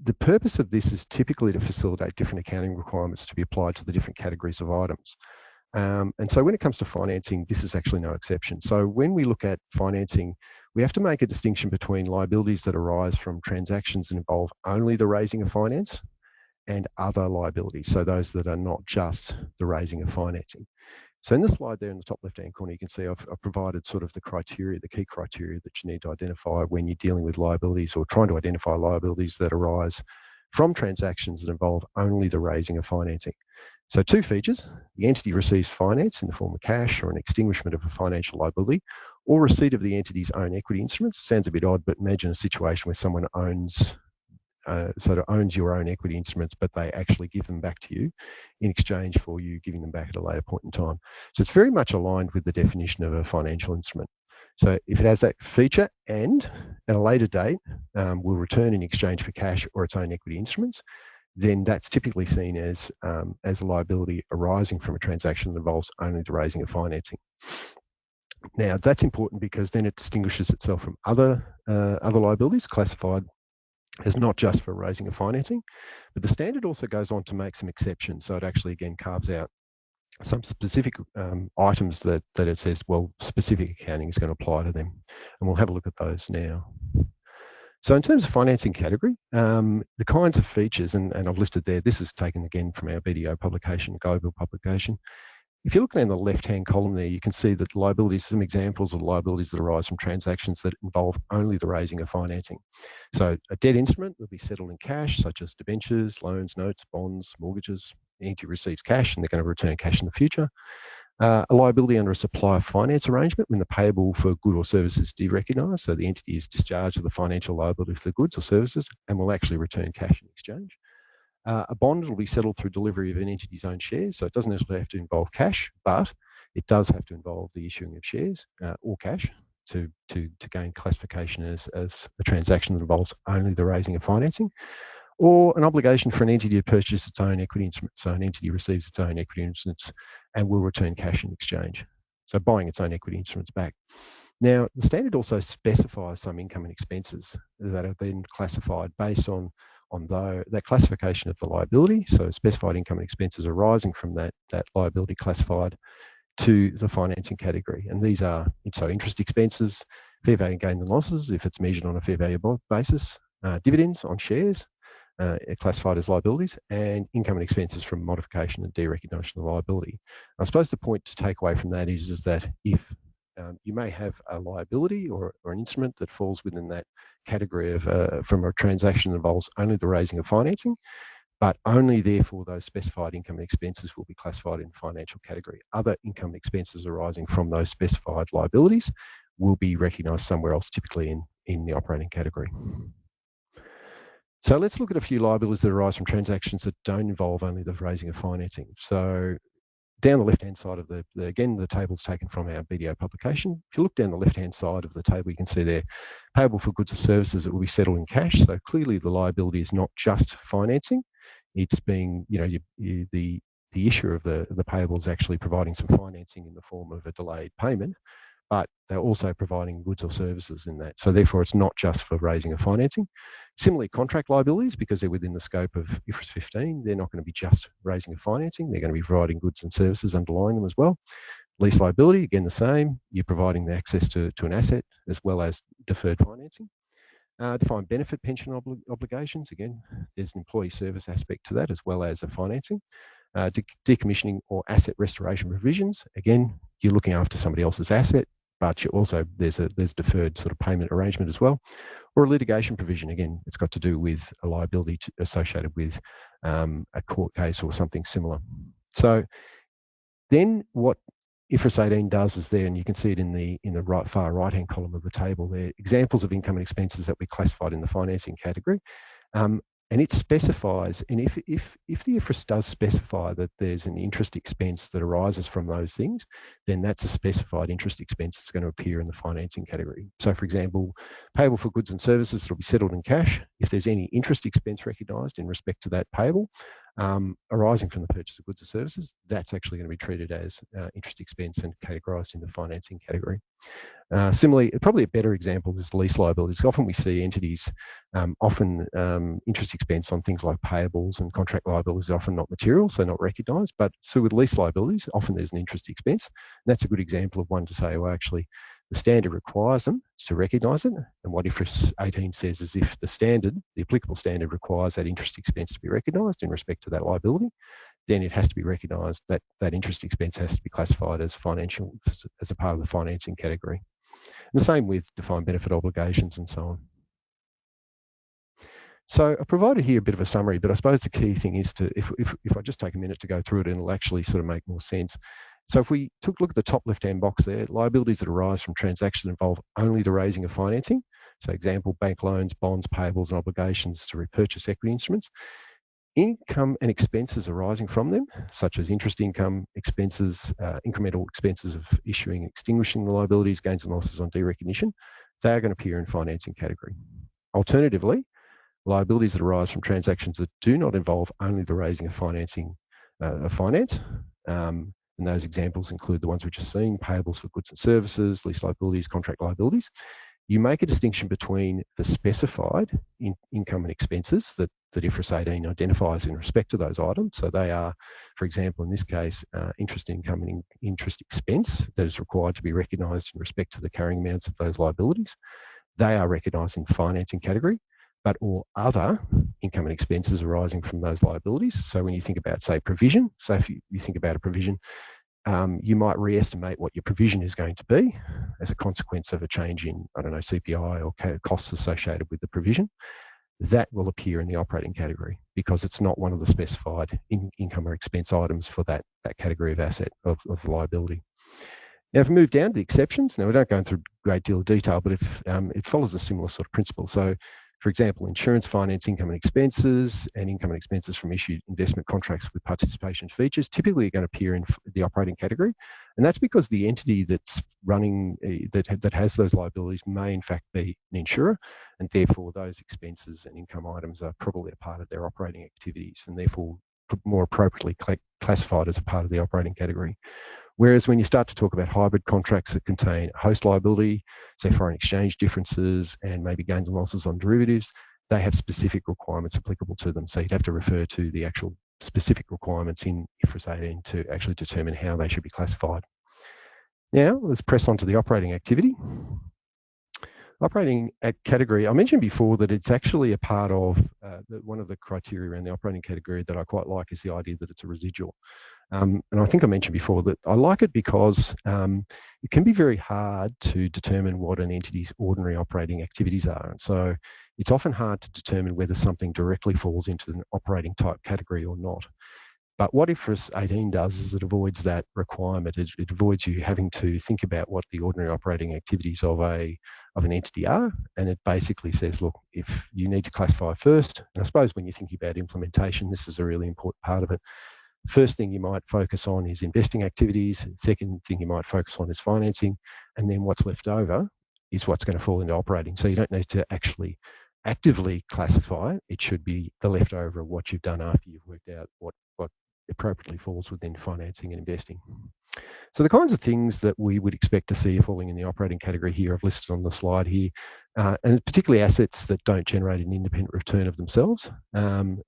the purpose of this is typically to facilitate different accounting requirements to be applied to the different categories of items. And so when it comes to financing, this is actually no exception. So when we look at financing, we have to make a distinction between liabilities that arise from transactions that involve only the raising of finance and other liabilities, so those that are not just the raising of financing. So in the slide there in the top left-hand corner, you can see I've provided sort of the criteria, the key criteria that you need to identify when you're dealing with liabilities or trying to identify liabilities that arise from transactions that involve only the raising of financing. So two features: the entity receives finance in the form of cash or an extinguishment of a financial liability, or receipt of the entity's own equity instruments. Sounds a bit odd, but imagine a situation where someone owns your own equity instruments, but they actually give them back to you in exchange for you giving them back at a later point in time. So it's very much aligned with the definition of a financial instrument. So if it has that feature and at a later date will return in exchange for cash or its own equity instruments, then that's typically seen as a liability arising from a transaction that involves only the raising of financing. Now, that's important because then it distinguishes itself from other liabilities classified as not just for raising of financing, but the standard also goes on to make some exceptions. So it actually, again, carves out some specific items that it says, well, specific accounting is going to apply to them. And we'll have a look at those now. So in terms of financing category, the kinds of features, and I've listed there, this is taken again from our BDO publication, global publication. If you look down the left-hand column there, you can see that liabilities, some examples of liabilities that arise from transactions that involve only the raising of financing. So a debt instrument will be settled in cash, such as debentures, loans, notes, bonds, mortgages. The entity receives cash and they're going to return cash in the future. A liability under a supplier finance arrangement when the payable for good or service is derecognised. So the entity is discharged of the financial liability for the goods or services and will actually return cash in exchange. A bond will be settled through delivery of an entity's own shares, so it doesn't necessarily have to involve cash, but it does have to involve the issuing of shares or cash to gain classification as a transaction that involves only the raising of financing, or an obligation for an entity to purchase its own equity instruments. So an entity receives its own equity instruments and will return cash in exchange. So buying its own equity instruments back. Now, the standard also specifies some income and expenses that are then classified based on that classification of the liability. So specified income and expenses arising from that liability classified to the financing category. And these are interest expenses, fair value gains and losses if it's measured on a fair value basis, dividends on shares classified as liabilities, and income and expenses from modification and derecognition of liability. I suppose the point to take away from that is that if you may have a liability or an instrument that falls within that category of from a transaction that involves only the raising of financing, but only therefore those specified income and expenses will be classified in financial category. Other income and expenses arising from those specified liabilities will be recognised somewhere else, typically in the operating category. So let's look at a few liabilities that arise from transactions that don't involve only the raising of financing. So down the left-hand side of again, the table's taken from our BDO publication. If you look down the left-hand side of the table, you can see there, payable for goods or services that will be settled in cash. So clearly the liability is not just financing. It's being, the issuer of the payable is actually providing some financing in the form of a delayed payment, but they're also providing goods or services in that. So therefore, it's not just for raising of financing. Similarly, contract liabilities, because they're within the scope of IFRS 15, they're not going to be just raising of financing. They're going to be providing goods and services underlying them as well. Lease liability, again, the same. You're providing the access to an asset as well as deferred financing. Defined benefit pension obligations, again, there's an employee service aspect to that as well as a financing. Decommissioning or asset restoration provisions, again, you're looking after somebody else's asset, but you also there's deferred sort of payment arrangement as well. Or a litigation provision, again, it's got to do with a liability associated with a court case or something similar. So then what IFRS 18 does is there, and you can see it in the far right-hand column of the table there, examples of income and expenses that we classified in the financing category. And it specifies, and if the IFRS does specify that there's an interest expense that arises from those things, then that's a specified interest expense that's going to appear in the financing category. So, for example, payable for goods and services that will be settled in cash. If there's any interest expense recognised in respect to that payable arising from the purchase of goods or services, that's actually going to be treated as interest expense and categorised in the financing category. Similarly, probably a better example is lease liabilities. Often we see entities, interest expense on things like payables and contract liabilities are often not material, so not recognised. But so with lease liabilities, often there's an interest expense. And that's a good example of one to say, well, actually, the standard requires them to recognise it. And what IFRS 18 says is if the applicable standard requires that interest expense to be recognised in respect to that liability, then it has to be recognised that that interest expense has to be classified as financial, as a part of the financing category. And the same with defined benefit obligations and so on. So I provided here a bit of a summary, but I suppose the key thing is to, if I just take a minute to go through it, and it'll actually sort of make more sense. So if we took a look at the top left-hand box there, liabilities that arise from transactions involve only the raising of financing. So example, bank loans, bonds, payables, and obligations to repurchase equity instruments. Income and expenses arising from them, such as interest income, expenses, incremental expenses of issuing and extinguishing the liabilities, gains and losses on derecognition, they are going to appear in financing category. Alternatively, liabilities that arise from transactions that do not involve only the raising of financing of finance, and those examples include the ones we've just seen, payables for goods and services, lease liabilities, contract liabilities. You make a distinction between the specified income and expenses that IFRS 18 identifies in respect to those items. So they are, for example, in this case, interest income and interest expense that is required to be recognised in respect to the carrying amounts of those liabilities. They are recognised in financing category, but all other income and expenses arising from those liabilities. So when you think about, say, provision, so if you think about a provision, you might re-estimate what your provision is going to be as a consequence of a change in, I don't know, CPI or costs associated with the provision. That will appear in the operating category because it's not one of the specified income or expense items for that category of asset of liability. Now, if we move down to the exceptions, now we don't go into a great deal of detail, but if it follows a similar sort of principle. So, for example, insurance finance income and expenses from issued investment contracts with participation features typically are going to appear in the operating category. And that's because the entity that's running, that has those liabilities may in fact be an insurer, and therefore those expenses and income items are probably a part of their operating activities and therefore more appropriately classified as a part of the operating category. Whereas when you start to talk about hybrid contracts that contain host liability, say foreign exchange differences and maybe gains and losses on derivatives, they have specific requirements applicable to them. So you'd have to refer to the actual specific requirements in IFRS 18 to actually determine how they should be classified. Now, let's press on to the operating activity. Operating category, I mentioned before that it's actually a part of one of the criteria around the operating category that I quite like is the idea that it's a residual. And I think I mentioned before that I like it because it can be very hard to determine what an entity's ordinary operating activities are. And so it's often hard to determine whether something directly falls into an operating type category or not. But what IFRS 18 does is it avoids that requirement. It avoids you having to think about what the ordinary operating activities of an entity are, and it basically says, look, if you need to classify first, and I suppose when you're thinking about implementation, this is a really important part of it. First thing you might focus on is investing activities. Second thing you might focus on is financing, and then what's left over is what's going to fall into operating. So you don't need to actually actively classify. It should be the leftover of what you've done after you've worked out what appropriately falls within financing and investing. So the kinds of things that we would expect to see falling in the operating category here, I've listed on the slide here, and particularly assets that don't generate an independent return of themselves.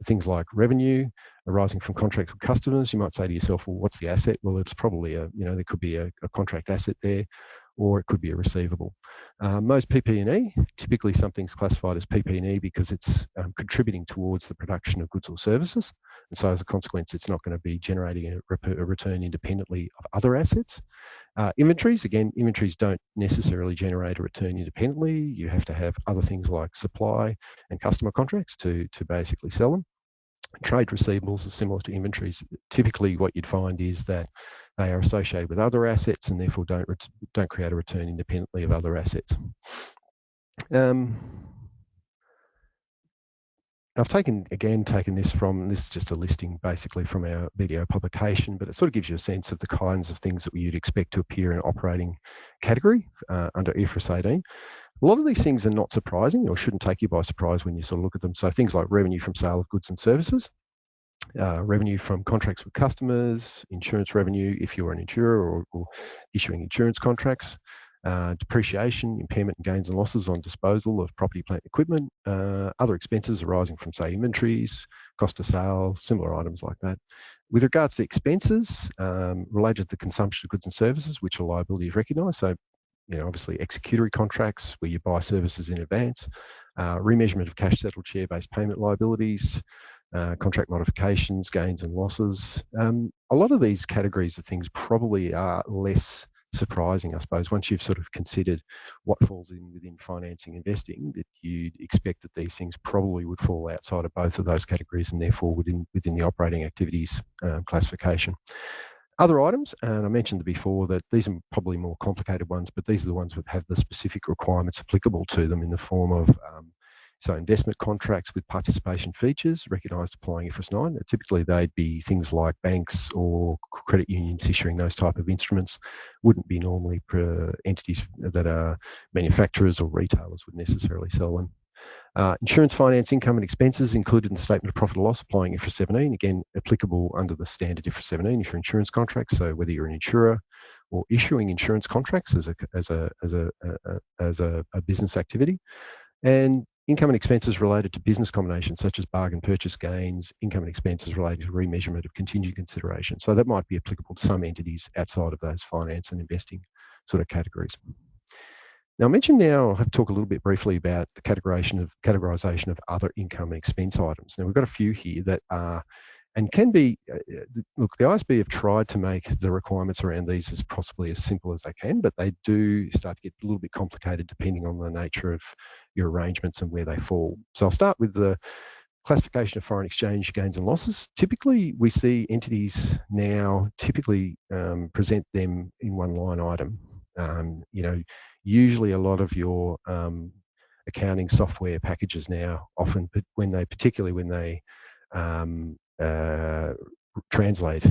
Things like revenue arising from contracts with customers. You might say to yourself, well, what's the asset? Well, it's probably there could be a contract asset there, or it could be a receivable. Most PP&E, typically something's classified as PP&E because it's contributing towards the production of goods or services. And so as a consequence, it's not going to be generating a return independently of other assets. Inventories, again, inventories don't necessarily generate a return independently. You have to have other things like supply and customer contracts to basically sell them. Trade receivables are similar to inventories. Typically what you'd find is that they are associated with other assets and therefore don't create a return independently of other assets. I've taken this is just a listing basically from our video publication, but it sort of gives you a sense of the kinds of things that you'd expect to appear in an operating category under IFRS 18. A lot of these things are not surprising or shouldn't take you by surprise when you sort of look at them. So things like revenue from sale of goods and services, revenue from contracts with customers, insurance revenue if you're an insurer or issuing insurance contracts, depreciation, impairment and gains and losses on disposal of property, plant, and equipment, other expenses arising from, say, inventories, cost of sales, similar items like that. With regards to expenses related to the consumption of goods and services, which are liabilities recognised, so obviously executory contracts where you buy services in advance, remeasurement of cash-settled share-based payment liabilities, contract modifications, gains and losses. A lot of these categories of things probably are less surprising, I suppose, once you've sort of considered what falls within financing investing, that you'd expect that these things probably would fall outside of both of those categories and therefore within the operating activities classification. Other items, and I mentioned before that these are probably more complicated ones, but these are the ones that have the specific requirements applicable to them in the form of so investment contracts with participation features recognised applying IFRS 9. Typically they'd be things like banks or credit unions issuing those type of instruments. Wouldn't be normally entities that are manufacturers or retailers would necessarily sell them. Insurance finance income and expenses included in the statement of profit or loss applying IFRS 17, again applicable under the standard IFRS 17 for insurance contracts. So whether you're an insurer or issuing insurance contracts as a business activity, and income and expenses related to business combinations such as bargain purchase gains, income and expenses related to remeasurement of contingent consideration. So that might be applicable to some entities outside of those finance and investing sort of categories. Now, I'll have to talk a little bit briefly about the categorisation of other income and expense items. Now, we've got a few here that are and can be, look, the ISB have tried to make the requirements around these as possibly as simple as they can, but they do start to get a little bit complicated depending on the nature of your arrangements and where they fall. So I'll start with the classification of foreign exchange gains and losses. Typically, we see entities now present them in one line item. Usually a lot of your accounting software packages now often, particularly when they translate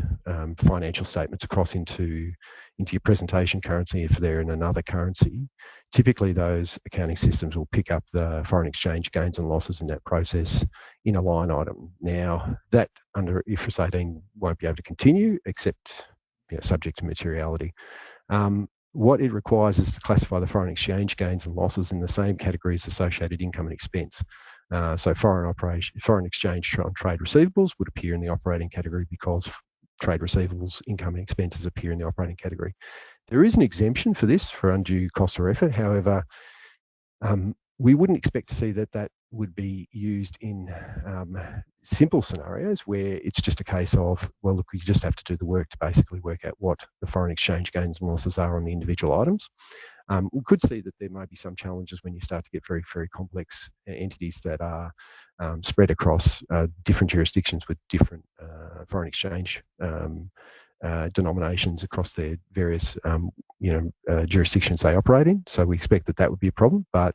financial statements across into your presentation currency if they're in another currency. Typically, those accounting systems will pick up the foreign exchange gains and losses in that process in a line item. Now, that under IFRS 18 won't be able to continue except subject to materiality. What it requires is to classify the foreign exchange gains and losses in the same category as associated income and expense. So foreign exchange on trade receivables would appear in the operating category because trade receivables, income and expenses appear in the operating category. There is an exemption for this for undue cost or effort. However, we wouldn't expect to see that would be used in simple scenarios where it's just a case of, well, look, you just have to do the work to basically work out what the foreign exchange gains and losses are on the individual items. We could see that there may be some challenges when you start to get very, very complex entities that are spread across different jurisdictions with different foreign exchange denominations across their various jurisdictions they operate in. So we expect that that would be a problem, but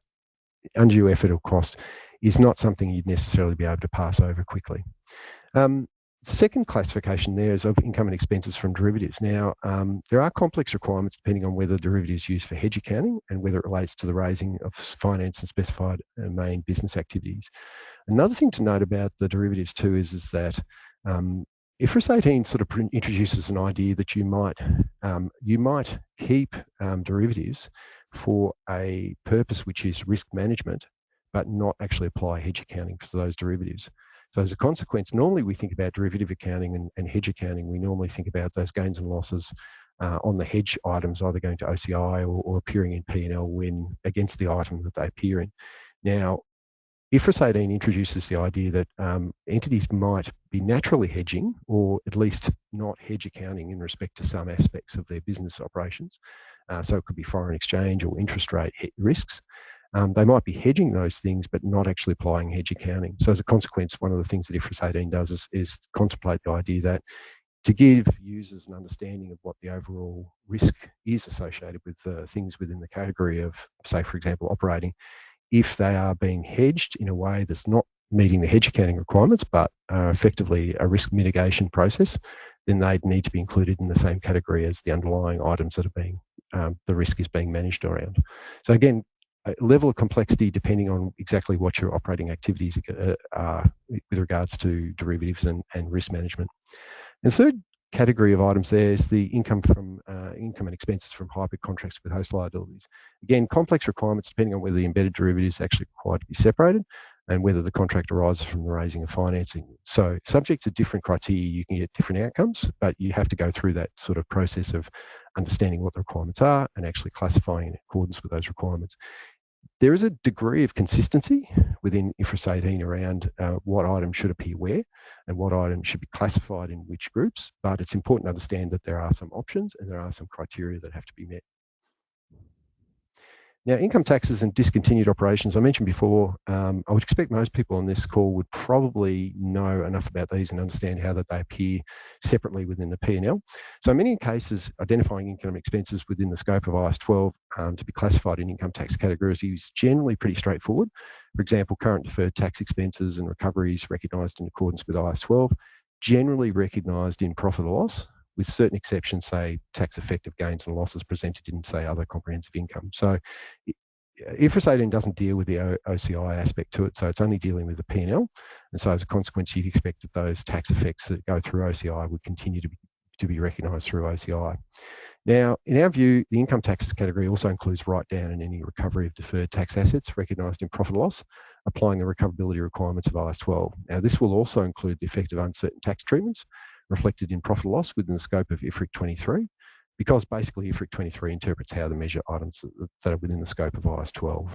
undue effort or cost is not something you'd necessarily be able to pass over quickly. Second classification there is of income and expenses from derivatives. Now, there are complex requirements depending on whether the derivative is used for hedge accounting and whether it relates to the raising of finance and specified main business activities. Another thing to note about the derivatives too is that IFRS 18 sort of introduces an idea that you might keep derivatives for a purpose which is risk management, but not actually apply hedge accounting for those derivatives. So as a consequence, normally we think about derivative accounting and hedge accounting. We normally think about those gains and losses on the hedge items either going to OCI or appearing in P&L when against the item that they appear in. Now, IFRS 18 introduces the idea that entities might be naturally hedging or at least not hedge accounting in respect to some aspects of their business operations. So it could be foreign exchange or interest rate risks. They might be hedging those things, but not actually applying hedge accounting. So as a consequence, one of the things that IFRS 18 does is contemplate the idea that to give users an understanding of what the overall risk is associated with things within the category of, say, for example, operating, if they are being hedged in a way that's not meeting the hedge accounting requirements, but effectively a risk mitigation process, then they'd need to be included in the same category as the underlying items that are being, the risk is being managed around. So again, a level of complexity depending on exactly what your operating activities are with regards to derivatives and risk management. And the third category of items there is the income and expenses from hybrid contracts with host liabilities. Again, complex requirements depending on whether the embedded derivative is actually required to be separated and whether the contract arises from the raising of financing. So subject to different criteria, you can get different outcomes, but you have to go through that sort of process of understanding what the requirements are and actually classifying in accordance with those requirements. There is a degree of consistency within IFRS 18 around what items should appear where and what items should be classified in which groups, but it's important to understand that there are some options and there are some criteria that have to be met. Now, income taxes and discontinued operations, I mentioned before, I would expect most people on this call would probably know enough about these and understand how that they appear separately within the P&L. So in many cases, identifying income and expenses within the scope of IAS 12 to be classified in income tax categories is generally pretty straightforward. For example, current deferred tax expenses and recoveries recognised in accordance with IAS 12, generally recognised in profit or loss, with certain exceptions, say tax effective gains and losses presented in, say, other comprehensive income. So IFRS 18 doesn't deal with the OCI aspect to it, so it's only dealing with the P&L. And so as a consequence, you'd expect that those tax effects that go through OCI would continue to be recognised through OCI. Now, in our view, the income taxes category also includes write-down and any recovery of deferred tax assets recognised in profit or loss, applying the recoverability requirements of IAS 12. Now, this will also include the effect of uncertain tax treatments reflected in profit or loss within the scope of IFRIC 23, because basically IFRIC 23 interprets how to measure items that are within the scope of IAS 12.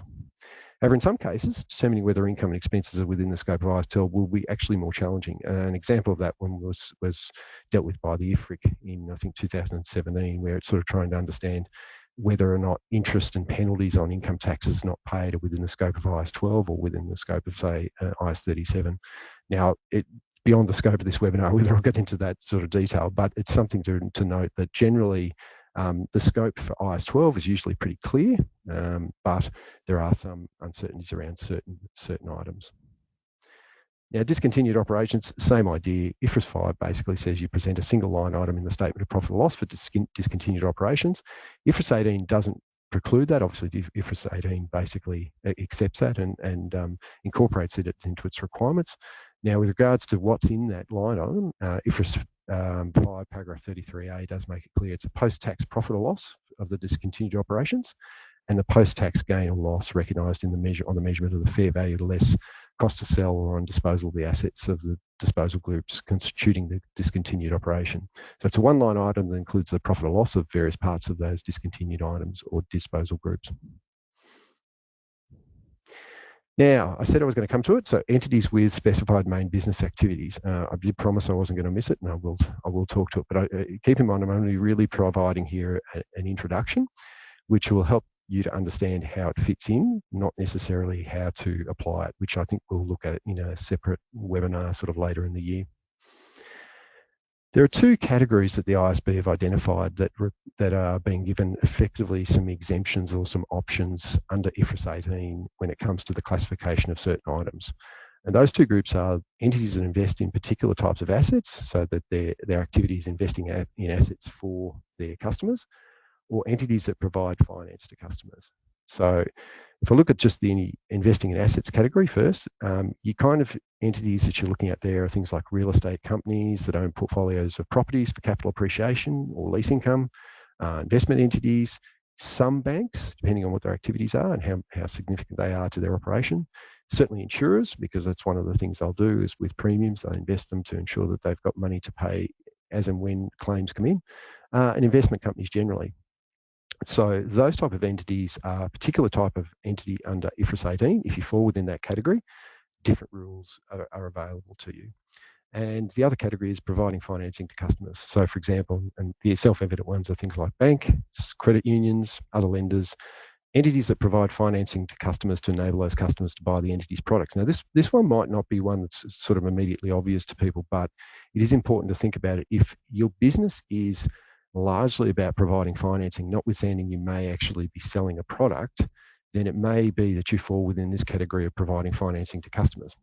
However, in some cases, determining whether income and expenses are within the scope of IAS 12 will be actually more challenging. An example of that one was dealt with by the IFRIC in, I think, 2017, where it's sort of trying to understand whether or not interest and penalties on income taxes not paid are within the scope of IAS 12 or within the scope of, say, IAS 37. Now, beyond the scope of this webinar, whether I'll get into that sort of detail, but it's something to note that generally the scope for IAS 12 is usually pretty clear, but there are some uncertainties around certain items. Now, discontinued operations, same idea. IFRS 5 basically says you present a single line item in the statement of profit or loss for discontinued operations. IFRS 18 doesn't preclude that. Obviously, IFRS 18 basically accepts that and incorporates it into its requirements. Now, with regards to what's in that line item, IFRS 5, paragraph 33A does make it clear it's a post-tax profit or loss of the discontinued operations and the post-tax gain or loss recognised in the measurement of the fair value less cost to sell or on disposal of the assets of the disposal groups constituting the discontinued operation. So it's a one-line item that includes the profit or loss of various parts of those discontinued items or disposal groups. Now, I said I was going to come to it. So entities with specified main business activities. I did promise I wasn't going to miss it, and I will talk to it. But keep in mind, I'm only really providing here an introduction, which will help you to understand how it fits in, not necessarily how to apply it, which I think we'll look at in a separate webinar sort of later in the year. There are two categories that the IASB have identified that are being given effectively some exemptions or some options under IFRS 18 when it comes to the classification of certain items. And those two groups are entities that invest in particular types of assets, so that their activity is investing in assets for their customers, or entities that provide finance to customers. So if I look at just the investing in assets category first, you kind of entities that you're looking at there are things like real estate companies that own portfolios of properties for capital appreciation or lease income, investment entities, some banks, depending on what their activities are and how significant they are to their operation. Certainly insurers, because that's one of the things they'll do is with premiums, they invest them to ensure that they've got money to pay as and when claims come in, and investment companies generally. So those type of entities are a particular type of entity under IFRS 18. If you fall within that category, different rules are available to you. And the other category is providing financing to customers. So for example, and the self-evident ones are things like banks, credit unions, other lenders, entities that provide financing to customers to enable those customers to buy the entity's products. Now this one might not be one that's sort of immediately obvious to people, but it is important to think about it. If your business is largely about providing financing, notwithstanding you may actually be selling a product, then it may be that you fall within this category of providing financing to customers.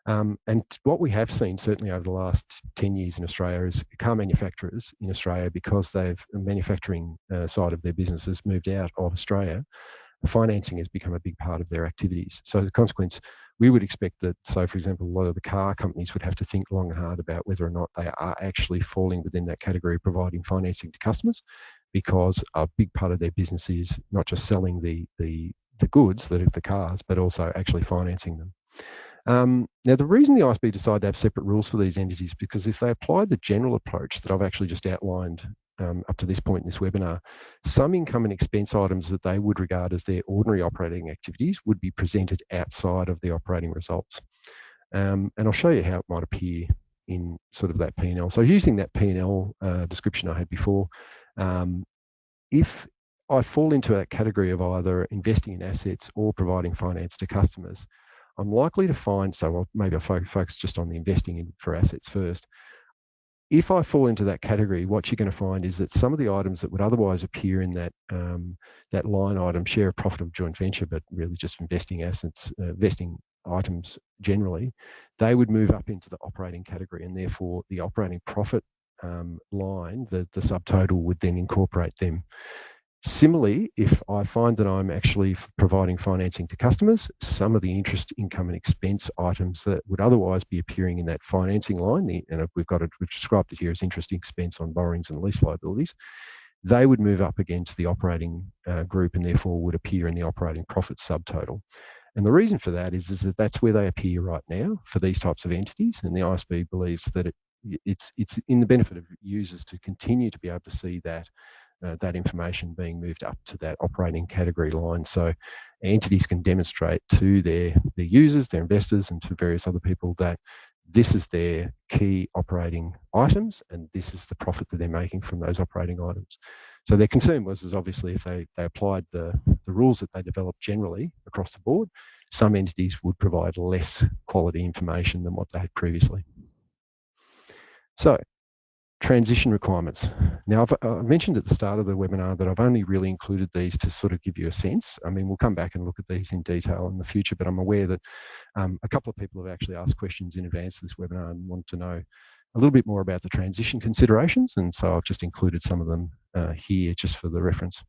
And what we have seen certainly over the last 10 years in Australia is car manufacturers in Australia, because the manufacturing side of their business has moved out of Australia, financing has become a big part of their activities. So as a consequence, we would expect that, so for example, a lot of the car companies would have to think long and hard about whether or not they are actually falling within that category of providing financing to customers, because a big part of their business is not just selling the goods, the cars, but also actually financing them. Now, the reason the IASB decided to have separate rules for these entities, because if they applied the general approach that I've actually just outlined up to this point in this webinar, some income and expense items that they would regard as their ordinary operating activities would be presented outside of the operating results. And I'll show you how it might appear in sort of that P&L. So using that P&L description I had before, if I fall into that category of either investing in assets or providing finance to customers, I'm likely to find, so maybe I'll focus just on the investing in for assets first. If I fall into that category, what you're going to find is that some of the items that would otherwise appear in that that line item, share of profit of joint venture, but really just investing assets, investing items generally, they would move up into the operating category, and therefore the operating profit line, the subtotal would then incorporate them. Similarly, if I find that I'm actually providing financing to customers, some of the interest, income and expense items that would otherwise be appearing in that financing line, and we've described it here as interest expense on borrowings and lease liabilities, they would move up again to the operating group and therefore would appear in the operating profit subtotal. And the reason for that is that that's where they appear right now for these types of entities, and the IASB believes that it's in the benefit of users to continue to be able to see that that information being moved up to that operating category line, so entities can demonstrate to their users, their investors, and to various other people that this is their key operating items and this is the profit that they're making from those operating items. So their concern was obviously if they applied the rules that they developed generally across the board, some entities would provide less quality information than what they had previously. So transition requirements. Now, I've mentioned at the start of the webinar that I've only really included these to sort of give you a sense. I mean, we'll come back and look at these in detail in the future, but I'm aware that a couple of people have actually asked questions in advance of this webinar and want to know a little bit more about the transition considerations, and so I've just included some of them here just for the reference.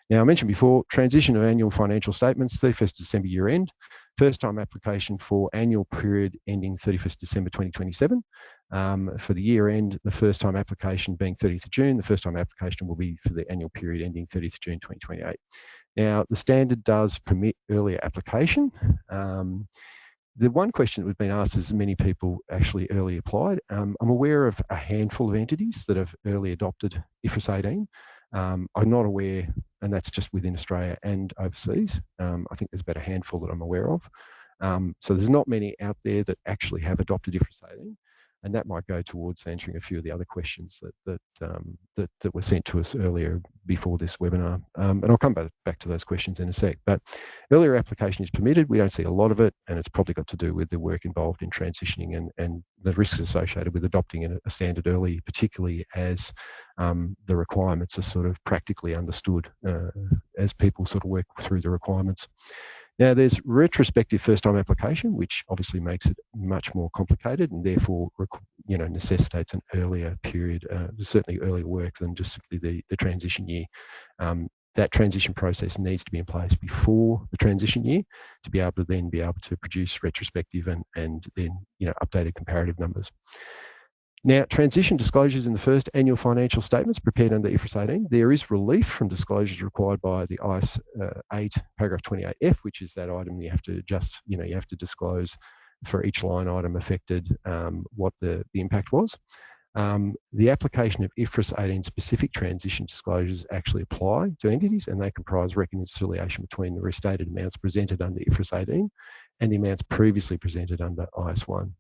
Now, I mentioned before, transition of annual financial statements, 31st December year end, first time application for annual period ending 31st December 2027. For the year end, the first time application being 30th of June, the first time application will be for the annual period ending 30th of June 2028. Now, the standard does permit earlier application. The one question that was been asked is many people actually early applied. I'm aware of a handful of entities that have early adopted IFRS 18. I'm not aware, and that's just within Australia and overseas. I think there's about a handful that I'm aware of. So there's not many out there that actually have adopted IFRS 18. and that might go towards answering a few of the other questions that were sent to us earlier before this webinar. And I'll come back to those questions in a sec. But earlier application is permitted. We don't see a lot of it, and it's probably got to do with the work involved in transitioning and the risks associated with adopting a standard early, particularly as the requirements are sort of practically understood as people sort of work through the requirements. Now, there's retrospective first-time application, which obviously makes it much more complicated and therefore, necessitates an earlier period, certainly earlier work than just simply the transition year. That transition process needs to be in place before the transition year to be able to produce retrospective and then updated comparative numbers. Now, transition disclosures in the first annual financial statements prepared under IFRS 18, there is relief from disclosures required by the IAS 8, paragraph 28F, which is that item you have to you have to disclose for each line item affected what the impact was. The application of IFRS 18 specific transition disclosures actually apply to entities, and they comprise reconciliation between the restated amounts presented under IFRS 18 and the amounts previously presented under IAS 1.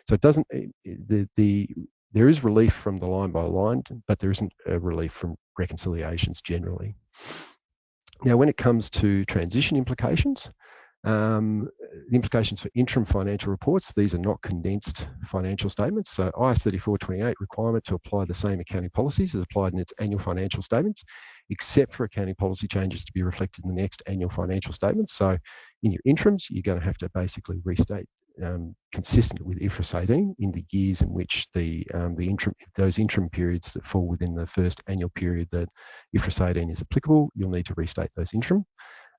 So it doesn't, there is relief from the line by line, but there isn't a relief from reconciliations generally. Now, when it comes to transition implications, the implications for interim financial reports, these are not condensed financial statements. So IAS 3428 requirement to apply the same accounting policies is applied in its annual financial statements, except for accounting policy changes to be reflected in the next annual financial statements. So in your interims, you're going to have to basically restate consistent with IFRS 18 in the years in which those interim periods that fall within the first annual period that IFRS 18 is applicable, you'll need to restate those interim.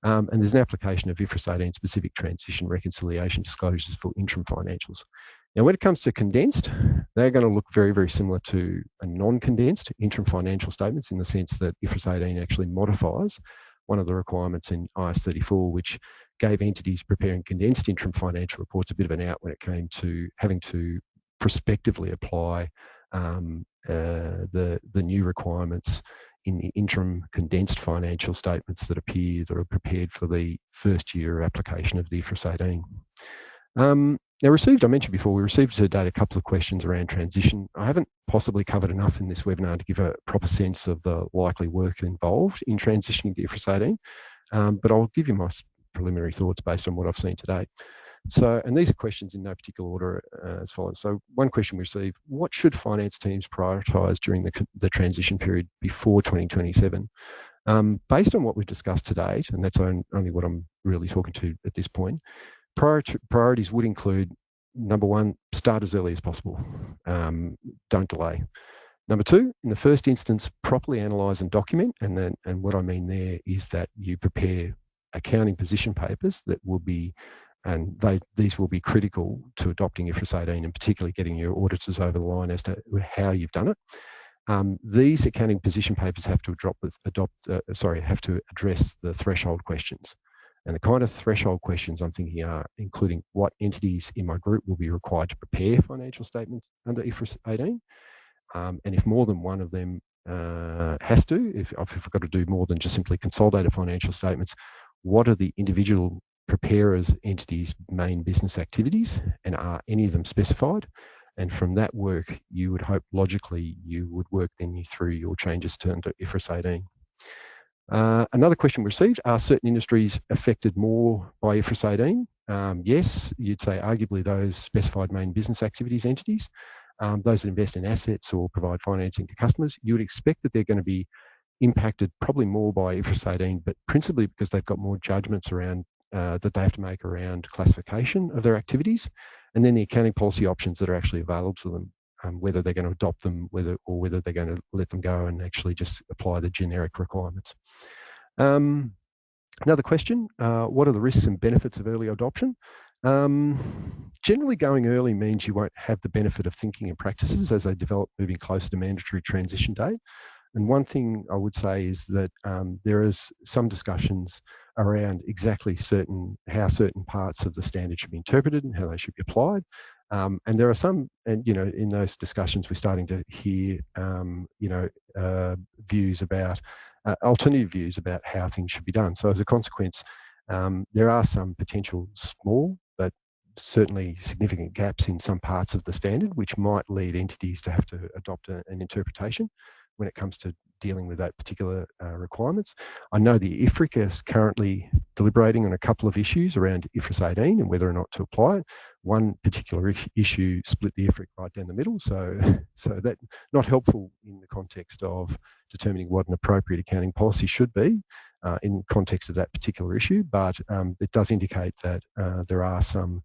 And there's an application of IFRS 18 specific transition reconciliation disclosures for interim financials. Now, when it comes to condensed, they're going to look very, very similar to a non-condensed interim financial statements in the sense that IFRS 18 actually modifies one of the requirements in IAS 34, which gave entities preparing condensed interim financial reports a bit of an out when it came to having to prospectively apply the new requirements in the interim condensed financial statements that are prepared for the first year application of the IFRS 18. Now, I mentioned before, we received today a couple of questions around transition. I haven't possibly covered enough in this webinar to give a proper sense of the likely work involved in transitioning to IFRS 18, but I'll give you my preliminary thoughts based on what I've seen today. So, and these are questions in no particular order as follows. So one question we received: what should finance teams prioritise during the transition period before 2027? Based on what we've discussed to date, and that's only what I'm really talking to at this point, priorities would include, number one, start as early as possible. Don't delay. Number two, in the first instance, properly analyse and document. And what I mean there is that you prepare accounting position papers that will be, and these will be critical to adopting IFRS 18 and particularly getting your auditors over the line as to how you've done it. These accounting position papers have to address the threshold questions. And the kind of threshold questions I'm thinking are including what entities in my group will be required to prepare financial statements under IFRS 18. And if more than one of them has to, if I've got to do more than just simply consolidated financial statements, what are the individual preparers' entities' main business activities, and are any of them specified? And from that work, you would hope logically you would work then through your changes to IFRS 18. Another question we received: are certain industries affected more by IFRS 18? Yes, you'd say arguably those specified main business activities entities, those that invest in assets or provide financing to customers. You would expect that they're going to be impacted probably more by IFRS 18, but principally because they've got more judgments around that they have to make around classification of their activities, and then the accounting policy options that are actually available to them. Whether they're going to adopt them, whether they're going to let them go and actually just apply the generic requirements. Another question: what are the risks and benefits of early adoption? Generally, going early means you won't have the benefit of thinking and practices as they develop moving closer to mandatory transition date. And one thing I would say is that there is some discussions around exactly how certain parts of the standard should be interpreted and how they should be applied. And there are some, and in those discussions, we're starting to hear, views about alternative views about how things should be done. So as a consequence, there are some potential small but certainly significant gaps in some parts of the standard, which might lead entities to have to adopt an interpretation when it comes to dealing with that particular requirements. I know the IFRIC is currently deliberating on a couple of issues around IFRS 18 and whether or not to apply it. One particular issue split the IFRIC right down the middle, so that not helpful in the context of determining what an appropriate accounting policy should be in context of that particular issue, but it does indicate that there are some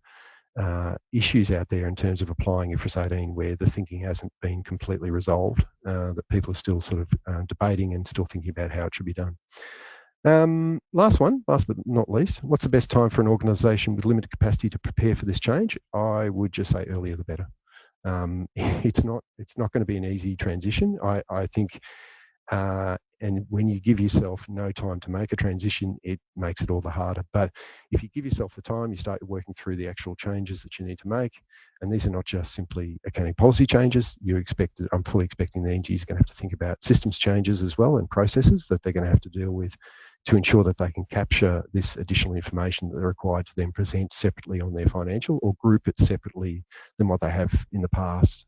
issues out there in terms of applying IFRS 18 where the thinking hasn't been completely resolved, that people are still sort of debating and still thinking about how it should be done. Last but not least, what's the best time for an organisation with limited capacity to prepare for this change? I would just say earlier the better. It's not going to be an easy transition. I think and when you give yourself no time to make a transition, it makes it all the harder. But if you give yourself the time, you start working through the actual changes that you need to make. And these are not just simply accounting policy changes. I'm fully expecting the NG is going to have to think about systems changes as well and processes that they're going to have to deal with to ensure that they can capture this additional information that they're required to then present separately on their financial or group it separately than what they have in the past.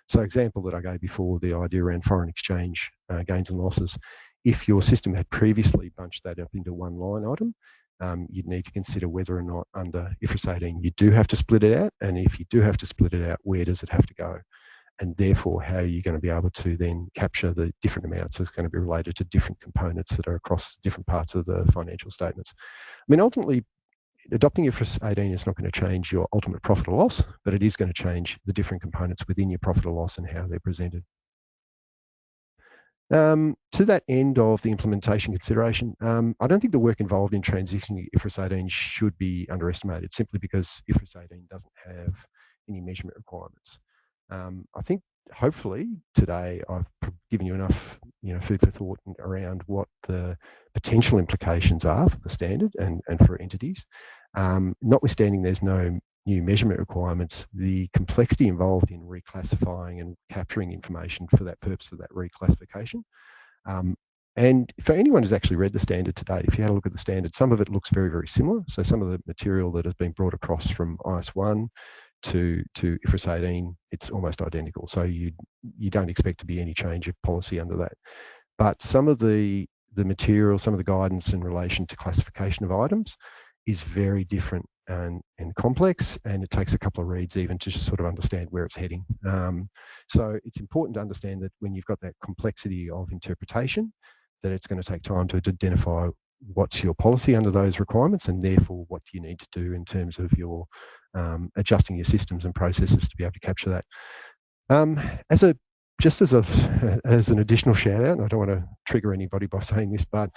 So example that I gave before, the idea around foreign exchange gains and losses. If your system had previously bunched that up into one line item, you'd need to consider whether or not under IFRS 18 you do have to split it out. And if you do have to split it out, where does it have to go? And therefore, how are you going to be able to then capture the different amounts that's going to be related to different components that are across different parts of the financial statements? I mean, ultimately, adopting IFRS 18 is not going to change your ultimate profit or loss, but it is going to change the different components within your profit or loss and how they're presented. To that end of the implementation consideration, I don't think the work involved in transitioning IFRS 18 should be underestimated simply because IFRS 18 doesn't have any measurement requirements. I think hopefully today I've given you enough food for thought around what the potential implications are for the standard and for entities. Notwithstanding there's no new measurement requirements, the complexity involved in reclassifying and capturing information for that purpose of that reclassification. And for anyone who's actually read the standard to date, if you had a look at the standard, some of it looks very, very similar. So some of the material that has been brought across from IS1 to IFRS 18, it's almost identical. So you don't expect to be any change of policy under that. But some of the material, some of the guidance in relation to classification of items is very different and complex, and it takes a couple of reads even to just sort of understand where it's heading. So it's important to understand that when you've got that complexity of interpretation, that it's going to take time to identify what's your policy under those requirements, and therefore what do you need to do in terms of your adjusting your systems and processes to be able to capture that. Just as an additional shout out, and I don't want to trigger anybody by saying this, but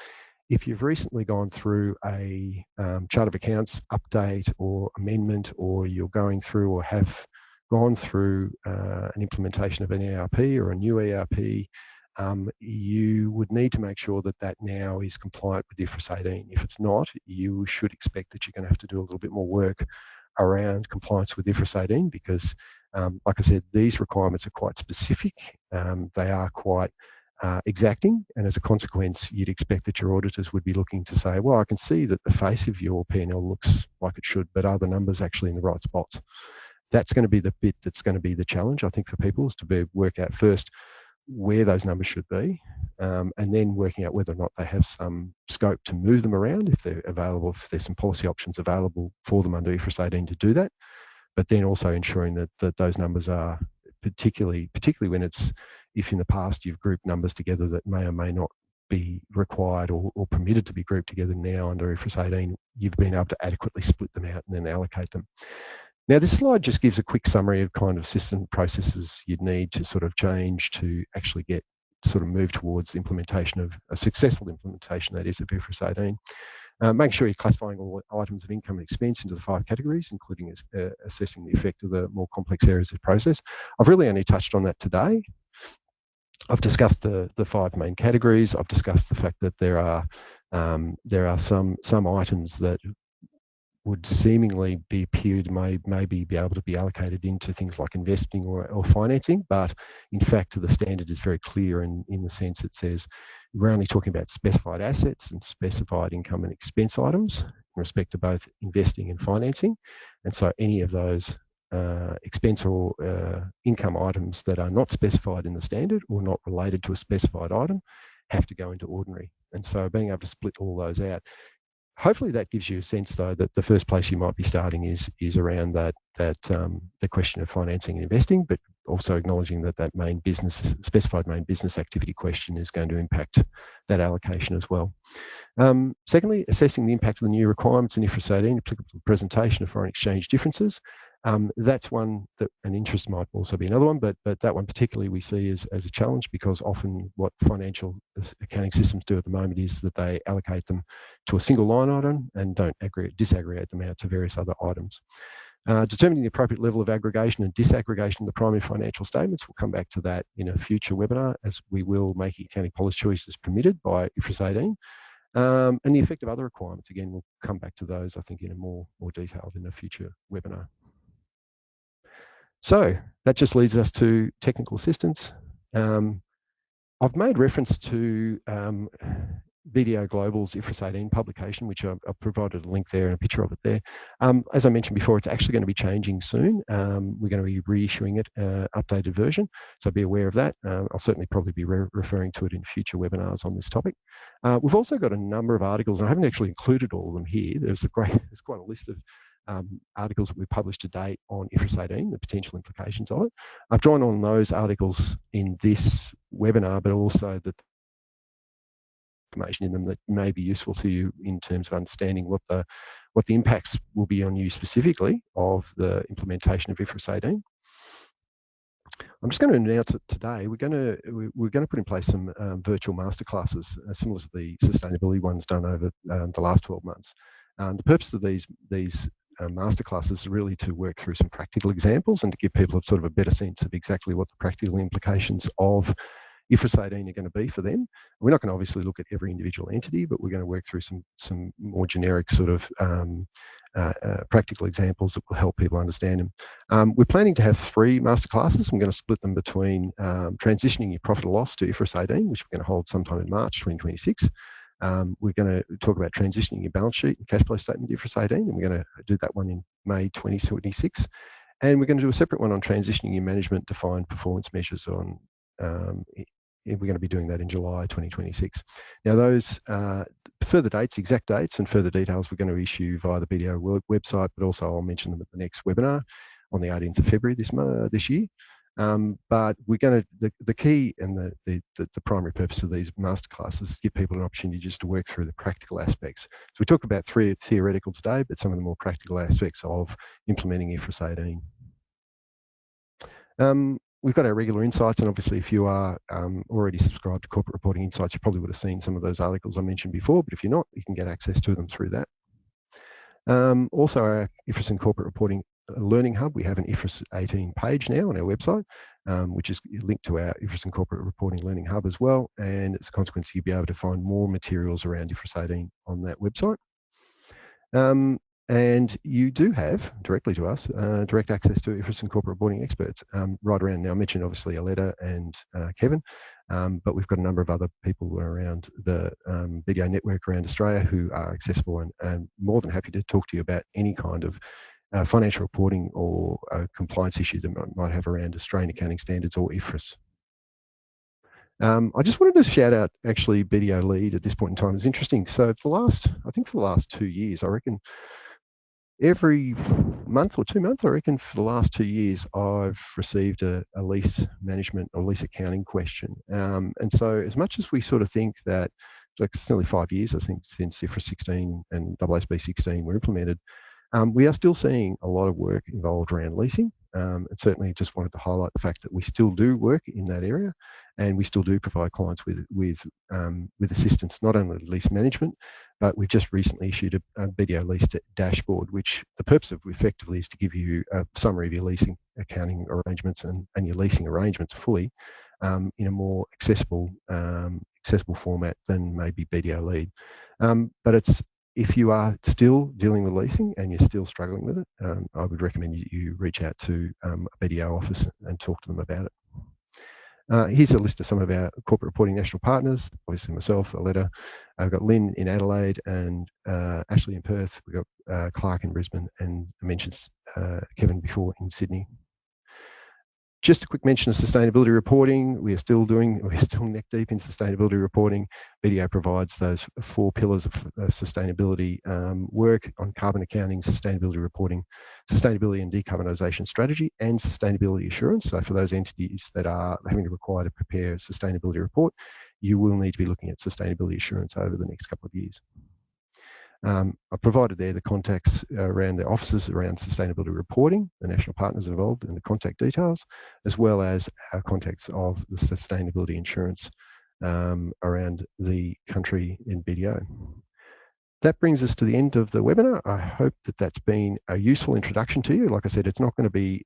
if you've recently gone through a chart of accounts update or amendment, or you're going through or have gone through an implementation of an ERP or a new ERP, you would need to make sure that that now is compliant with IFRS 18. If it's not, you should expect that you're going to have to do a little bit more work around compliance with IFRS 18 because, like I said, these requirements are quite specific. They are quite exacting, and as a consequence, you'd expect that your auditors would be looking to say, well, I can see that the face of your P&L looks like it should, but are the numbers actually in the right spots? That's going to be the bit that's going to be the challenge, I think, for people, is to work out first where those numbers should be, and then working out whether or not they have some scope to move them around if they're available, if there's some policy options available for them under IFRS 18 to do that, but then also ensuring that those numbers are particularly when it's, if in the past you've grouped numbers together that may or may not be required or permitted to be grouped together now under IFRS 18, you've been able to adequately split them out and then allocate them. Now, this slide just gives a quick summary of kind of system processes you'd need to sort of change to actually get sort of move towards implementation of a successful implementation, that is, of IFRS 18. Making sure you're classifying all items of income and expense into the 5 categories, including assessing the effect of the more complex areas of the process. I've really only touched on that today. I've discussed the 5 main categories. I've discussed the fact that there are some items that would seemingly be appeared maybe be able to be allocated into things like investing or financing, but in fact the standard is very clear in the sense it says we're only talking about specified assets and specified income and expense items, in respect to both investing and financing. And so any of those expense or income items that are not specified in the standard or not related to a specified item have to go into ordinary. And so being able to split all those out, hopefully that gives you a sense, though, that the first place you might be starting is around the question of financing and investing, but also acknowledging that main business, specified main business activity question is going to impact that allocation as well. Secondly, assessing the impact of the new requirements in IFRS 18 applicable to the presentation of foreign exchange differences. That's one that an interest might also be another one, but that one particularly we see as a challenge, because often what financial accounting systems do at the moment is that they allocate them to a single line item and don't disaggregate them out to various other items. Determining the appropriate level of aggregation and disaggregation of the primary financial statements. We'll come back to that in a future webinar, as we will make accounting policy choices permitted by IFRS 18. And the effect of other requirements. Again, we'll come back to those, I think, in a more detailed in a future webinar. So that just leads us to technical assistance. I've made reference to BDO Global's IFRS 18 publication, which I've provided a link there and a picture of it there. As I mentioned before, it's actually going to be changing soon. We're going to be reissuing it, updated version, so be aware of that. I'll certainly probably be referring to it in future webinars on this topic. We've also got a number of articles, and I haven't actually included all of them here. There's quite a list of articles that we've published to date on IFRS 18, the potential implications of it. I've drawn on those articles in this webinar, but also the information in them that may be useful to you in terms of understanding what the impacts will be on you specifically of the implementation of IFRS 18. I'm just going to announce it today. We're going to put in place some virtual masterclasses similar to the sustainability ones done over the last 12 months. The purpose of these masterclasses is really to work through some practical examples and to give people sort of a better sense of exactly what the practical implications of IFRS 18 are going to be for them. We're not going to obviously look at every individual entity, but we're going to work through some more generic sort of practical examples that will help people understand them. We're planning to have 3 masterclasses. I'm going to split them between transitioning your profit or loss to IFRS 18, which we're going to hold sometime in March 2026. We're going to talk about transitioning your balance sheet and cash flow statement to IFRS 18, and we're going to do that one in May 2026. And we're going to do a separate one on transitioning your management defined performance measures on, we're going to be doing that in July 2026. Now those further dates, exact dates and further details we're going to issue via the BDO website, but also I'll mention them at the next webinar on the 18th of February this year. But we're going to, the key and the primary purpose of these masterclasses is to give people an opportunity just to work through the practical aspects. So we talked about 3 theoretical today, but some of the more practical aspects of implementing IFRS 18. We've got our regular insights, and obviously if you are already subscribed to Corporate Reporting Insights, you probably would have seen some of those articles I mentioned before, but if you're not, you can get access to them through that. Also our IFRS and Corporate Reporting Learning Hub, we have an IFRS 18 page now on our website, which is linked to our IFRS and Corporate Reporting Learning Hub as well, and as a consequence you'll be able to find more materials around IFRS 18 on that website. And you do have, directly to us, direct access to IFRS and Corporate Reporting experts right around now. I mentioned obviously Aletta and Kevin, but we've got a number of other people around the BDO network around Australia who are accessible and more than happy to talk to you about any kind of financial reporting or compliance issue that might have around Australian accounting standards or IFRS. I just wanted to shout out actually BDO Lead at this point in time. It's interesting. So for the last 2 years, I reckon every month or 2 months, I reckon for the last 2 years, I've received a lease management or lease accounting question. And so as much as we sort of think that, like it's nearly 5 years, I think, since IFRS 16 and AASB 16 were implemented, we are still seeing a lot of work involved around leasing. And certainly just wanted to highlight the fact that we still do work in that area, and we still do provide clients with assistance, not only lease management, but we've just recently issued a BDO lease dashboard, which the purpose of effectively is to give you a summary of your leasing accounting arrangements and your leasing arrangements fully in a more accessible format than maybe BDO Lead. But if you are still dealing with leasing and you're still struggling with it, I would recommend you reach out to a BDO office and talk to them about it. Here's a list of some of our corporate reporting national partners. Obviously myself, Aletta. I've got Lynn in Adelaide and Ashley in Perth. We've got Clark in Brisbane, and I mentioned Kevin before in Sydney. Just a quick mention of sustainability reporting. We're still neck deep in sustainability reporting. BDO provides those 4 pillars of sustainability work on carbon accounting, sustainability reporting, sustainability and decarbonisation strategy, and sustainability assurance. So for those entities that are having to require to prepare a sustainability report, you will need to be looking at sustainability assurance over the next couple of years. I've provided there the contacts around the offices around sustainability reporting, the national partners involved, and the contact details, as well as our contacts of the sustainability insurance around the country in BDO. That brings us to the end of the webinar. I hope that that's been a useful introduction to you. Like I said, it's not going to be,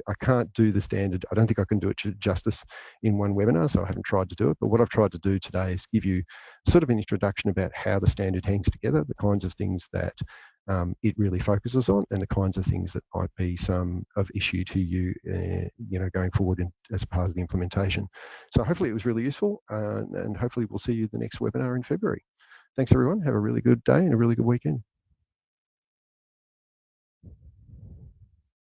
I can't do the standard, I don't think I can do it justice in one webinar, so I haven't tried to do it. But what I've tried to do today is give you sort of an introduction about how the standard hangs together, the kinds of things that it really focuses on, and the kinds of things that might be some of issue to you, going forward as part of the implementation. So hopefully it was really useful, and hopefully we'll see you the next webinar in February. Thanks, everyone. Have a really good day and a really good weekend.